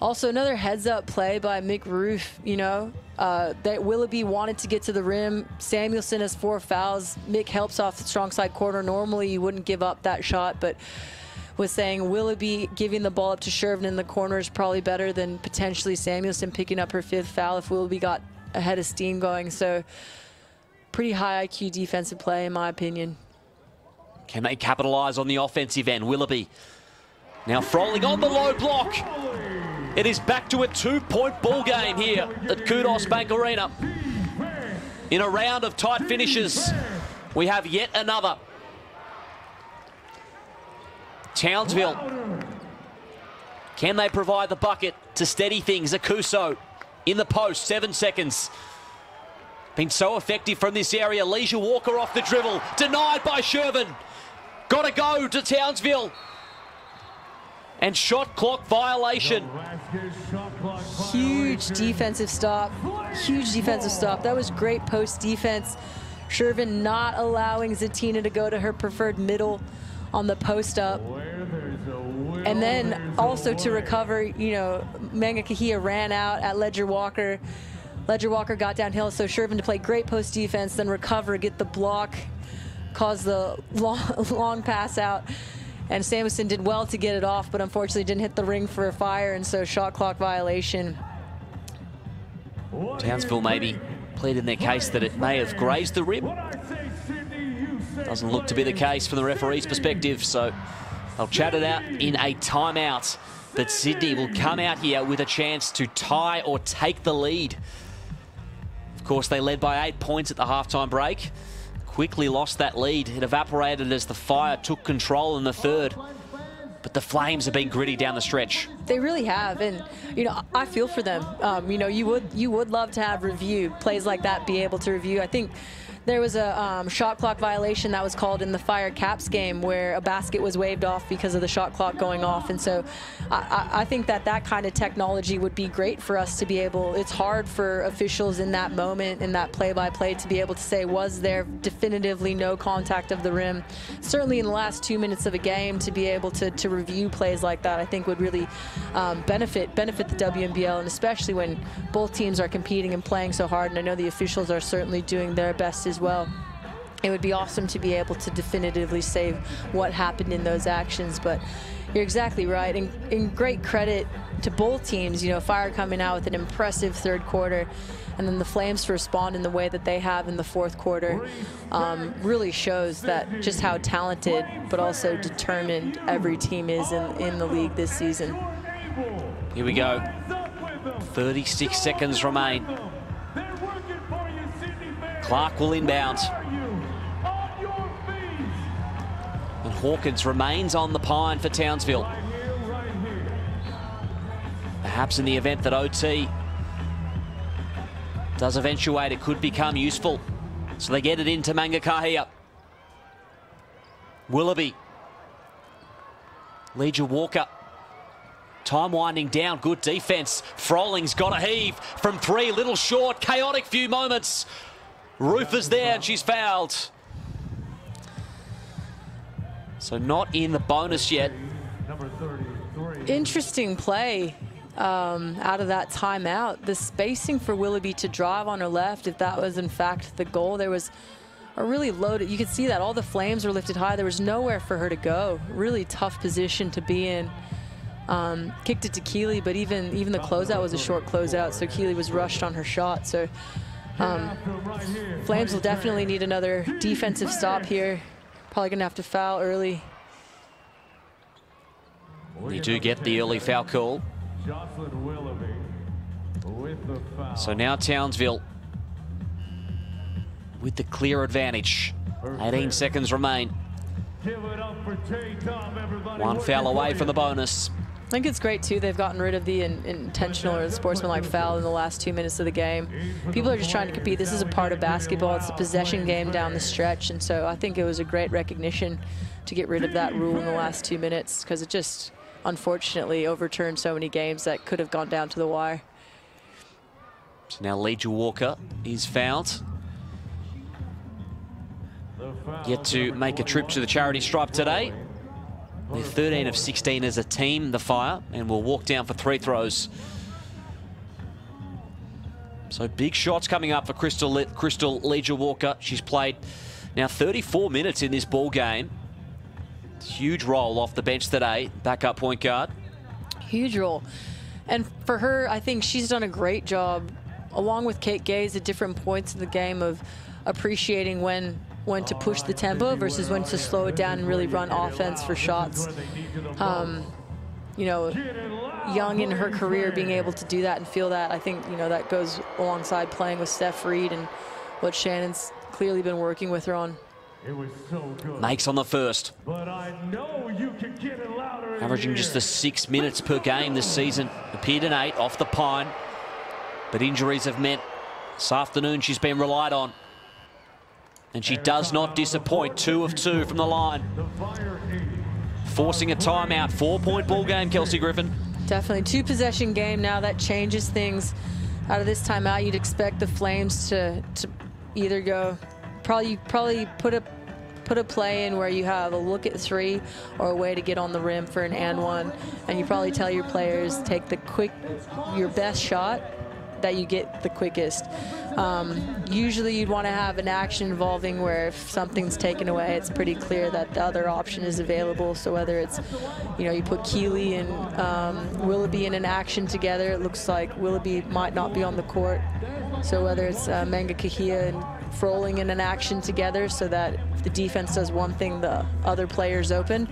Also, another heads-up play by Mick Roof, you know. That Willoughby wanted to get to the rim. Samuelson has 4 fouls. Mick helps off the strong side corner. Normally, you wouldn't give up that shot, but was saying Willoughby giving the ball up to Shervin in the corner is probably better than potentially Samuelson picking up her 5th foul if Willoughby got ahead of steam going. So pretty high IQ defensive play, in my opinion. Can they capitalize on the offensive end? Willoughby now Froling on the low block. It is back to a 2-point ball game here at Qudos Bank Arena. In a round of tight finishes, we have yet another. Townsville. Can they provide the bucket to steady things? Akuso in the post, 7 seconds. Been so effective from this area. Legia Walker off the dribble. Denied by Shervin. Got to go to Townsville. And shot clock violation. Huge defensive stop. Huge defensive stop. That was great post defense. Shervin not allowing Zatina to go to her preferred middle on the post up. And then also to recover, you know, Mangakahia ran out at Legia Walker. Legia Walker got downhill, so Shervin to play great post defense, then recover, get the block, cause the long pass out. And Samuelson did well to get it off, but unfortunately didn't hit the ring for a Fire, and so shot clock violation. Townsville maybe pleading their case that it may have grazed the rim. Doesn't look to be the case from the referee's perspective, so they'll chat it out in a timeout. But Sydney will come out here with a chance to tie or take the lead. Of course, they led by 8 points at the halftime break. Quickly lost that lead. It evaporated as the Fire took control in the third. But the Flames have been gritty down the stretch. They really have, and you know, I feel for them. You know, you would love to have review plays like that, be able to review. I think there was a shot clock violation that was called in the Fire Caps game where a basket was waved off because of the shot clock going off. And so I think that kind of technology would be great for us to be able, it's hard for officials in that moment, in that play-by-play, to be able to say, was there definitively no contact of the rim? Certainly in the last 2 minutes of a game, to be able to review plays like that, I think would really benefit the WNBL, and especially when both teams are competing and playing so hard. And I know the officials are certainly doing their best as well. It would be awesome to be able to definitively say what happened in those actions, but you're exactly right. And great credit to both teams, you know, Fire coming out with an impressive third quarter, and then the Flames to respond in the way that they have in the fourth quarter really shows that just how talented but also determined every team is in the league this season. Here we go. 36 seconds remain. Clark will inbound. And Hawkins remains on the pine for Townsville. Perhaps in the event that OT does eventuate, it could become useful. So they get it into Mangakahia. Willoughby. Legia Walker. Time winding down, good defence. Frolling's got a heave from three, little short, chaotic few moments. Roof is there and she's fouled. So not in the bonus yet. Interesting play out of that timeout. The spacing for Willoughby to drive on her left, if that was in fact the goal, there was a really loaded, you could see that all the flames were lifted high. There was nowhere for her to go. Really tough position to be in. Kicked it to Keeley, but even the closeout was a short closeout, so Keeley was rushed on her shot. So Flames will definitely need another defensive stop here. Probably gonna have to foul early. They do get the early foul call. So now Townsville with the clear advantage. 18 seconds remain. One foul away from the bonus. I think it's great too. They've gotten rid of the intentional or the sportsmanlike foul in the last 2 minutes of the game. People are just trying to compete. This is a part of basketball. It's a possession game down the stretch, and so I think it was a great recognition to get rid of that rule in the last 2 minutes, because it just unfortunately overturned so many games that could have gone down to the wire. So now Legia Walker is fouled. Yet to make a trip to the charity stripe today. They're 13 of 16 as a team, the Fire, and will walk down for 3 throws. So big shots coming up for Crystal Legia Walker. She's played now 34 minutes in this ball game. Huge role off the bench today, backup point guard. Huge role. And for her, I think she's done a great job, along with Kate Gaze, at different points in the game of appreciating when to push the tempo versus when to slow it down and really run offense for shots. You know, young in her career, being able to do that and feel that, I think, you know, that goes alongside playing with Steph Reed and what Shannon's clearly been working with her on. It was so good. Makes on the first. But I know you can get it louder. Averaging just the 6 minutes per game this season. Appeared in 8 off the pine. But injuries have meant this afternoon she's been relied on. And she does not disappoint. 2 of 2 from the line. Forcing a timeout. 4-point ball game, Kelsey Griffin. Definitely 2-possession game now. That changes things. Out of this timeout, you'd expect the Flames to either go, probably put a play in where you have a look at 3 or a way to get on the rim for an and one. And you probably tell your players, take your best shot that you get the quickest. Usually you'd want to have an action involving where if something's taken away, it's pretty clear that the other option is available. So whether it's, you know, you put Keeley and Willoughby in an action together, it looks like Willoughby might not be on the court. So whether it's Mangakahia and Froling in an action together, so that if the defense does one thing, the other player's open.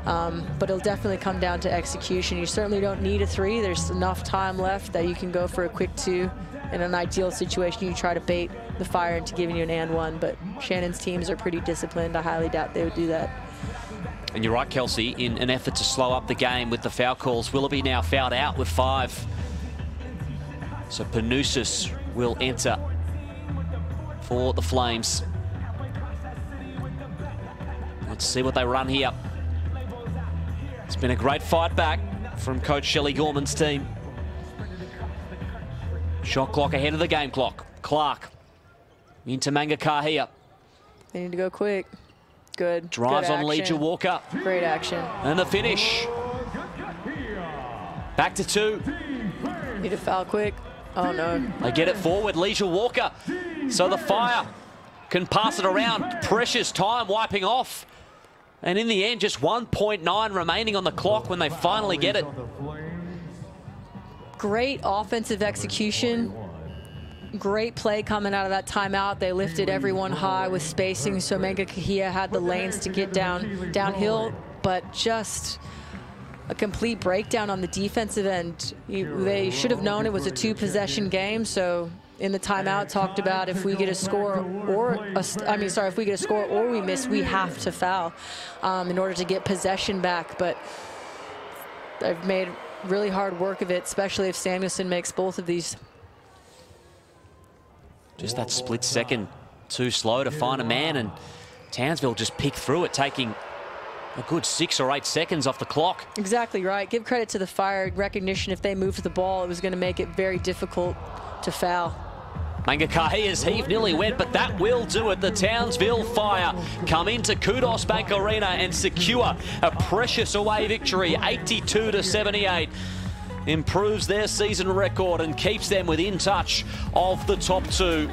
But it'll definitely come down to execution. You certainly don't need a 3. There's enough time left that you can go for a quick 2. In an ideal situation, you try to bait the Fire into giving you an and one, but Shannon's teams are pretty disciplined. I highly doubt they would do that. And you're right, Kelsey, in an effort to slow up the game with the foul calls. Willoughby now fouled out with 5. So Panousis will enter for the Flames. Let's see what they run here. It's been a great fight back from Coach Shelley Gorman's team. Shot clock ahead of the game clock. Clark into Mangakahia. They need to go quick. Good. Drives good on Legia Walker. Great action. And the finish. Back to 2. Need to foul quick. Oh no. They get it forward, Legia Walker. So the Fire can pass it around. Precious time wiping off. And in the end, just 1.9 remaining on the clock when they finally get it. Great offensive execution. Great play coming out of that timeout. They lifted everyone high with spacing, so Mangakahia had the lanes to get downhill, but just a complete breakdown on the defensive end. They should have known it was a 2-possession game, so in the timeout talked about if we get a score or if we get a score or we miss, we have to foul in order to get possession back. But they've made really hard work of it, especially if Samuelson makes both of these. Just that split second too slow to find a man, and Townsville just picked through it, taking a good 6 or 8 seconds off the clock. Exactly right. Give credit to the Fire. Recognition if they moved the ball, it was going to make it very difficult to foul. Mangakahia's heave nearly went, but that will do it. The Townsville Fire come into Qudos Bank Arena and secure a precious away victory, 82-78. Improves their season record and keeps them within touch of the top 2,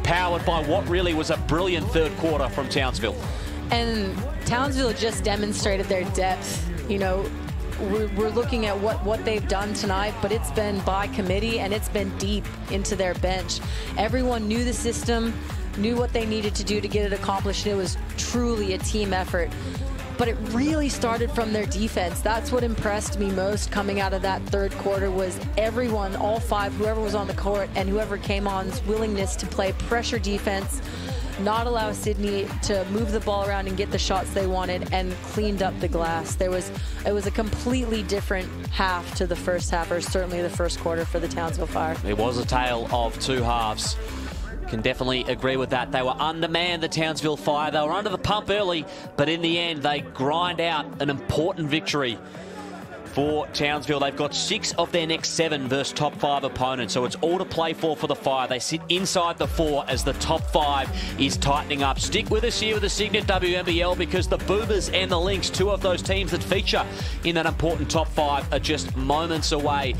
powered by what really was a brilliant third quarter from Townsville. And Townsville just demonstrated their depth. You know, we're looking at what they've done tonight, but it's been by committee and it's been deep into their bench. Everyone knew the system, knew what they needed to do to get it accomplished. It was truly a team effort. But it really started from their defense. That's what impressed me most coming out of that third quarter, was everyone, all 5, whoever was on the court and whoever came on's willingness to play pressure defense, not allow Sydney to move the ball around and get the shots they wanted, and cleaned up the glass. It was a completely different half to the first half, or certainly the first quarter for the Townsville Fire. It was a tale of 2 halves. Can definitely agree with that. They were undermanned, the Townsville Fire. They were under the pump early, but in the end, they grind out an important victory for Townsville. They've got 6 of their next 7 versus top 5 opponents, so it's all to play for the Fire. They sit inside the 4 as the top 5 is tightening up. Stick with us here with the Cygnett WNBL, because the Boomers and the Lynx, 2 of those teams that feature in that important top 5, are just moments away.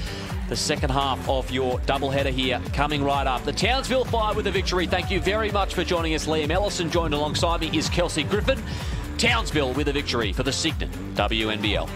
The second half of your doubleheader here coming right up. The Townsville Fire with a victory. Thank you very much for joining us. Liam Ellison. Joined alongside me is Kelsey Griffin. Townsville with a victory for the Cygnett WNBL.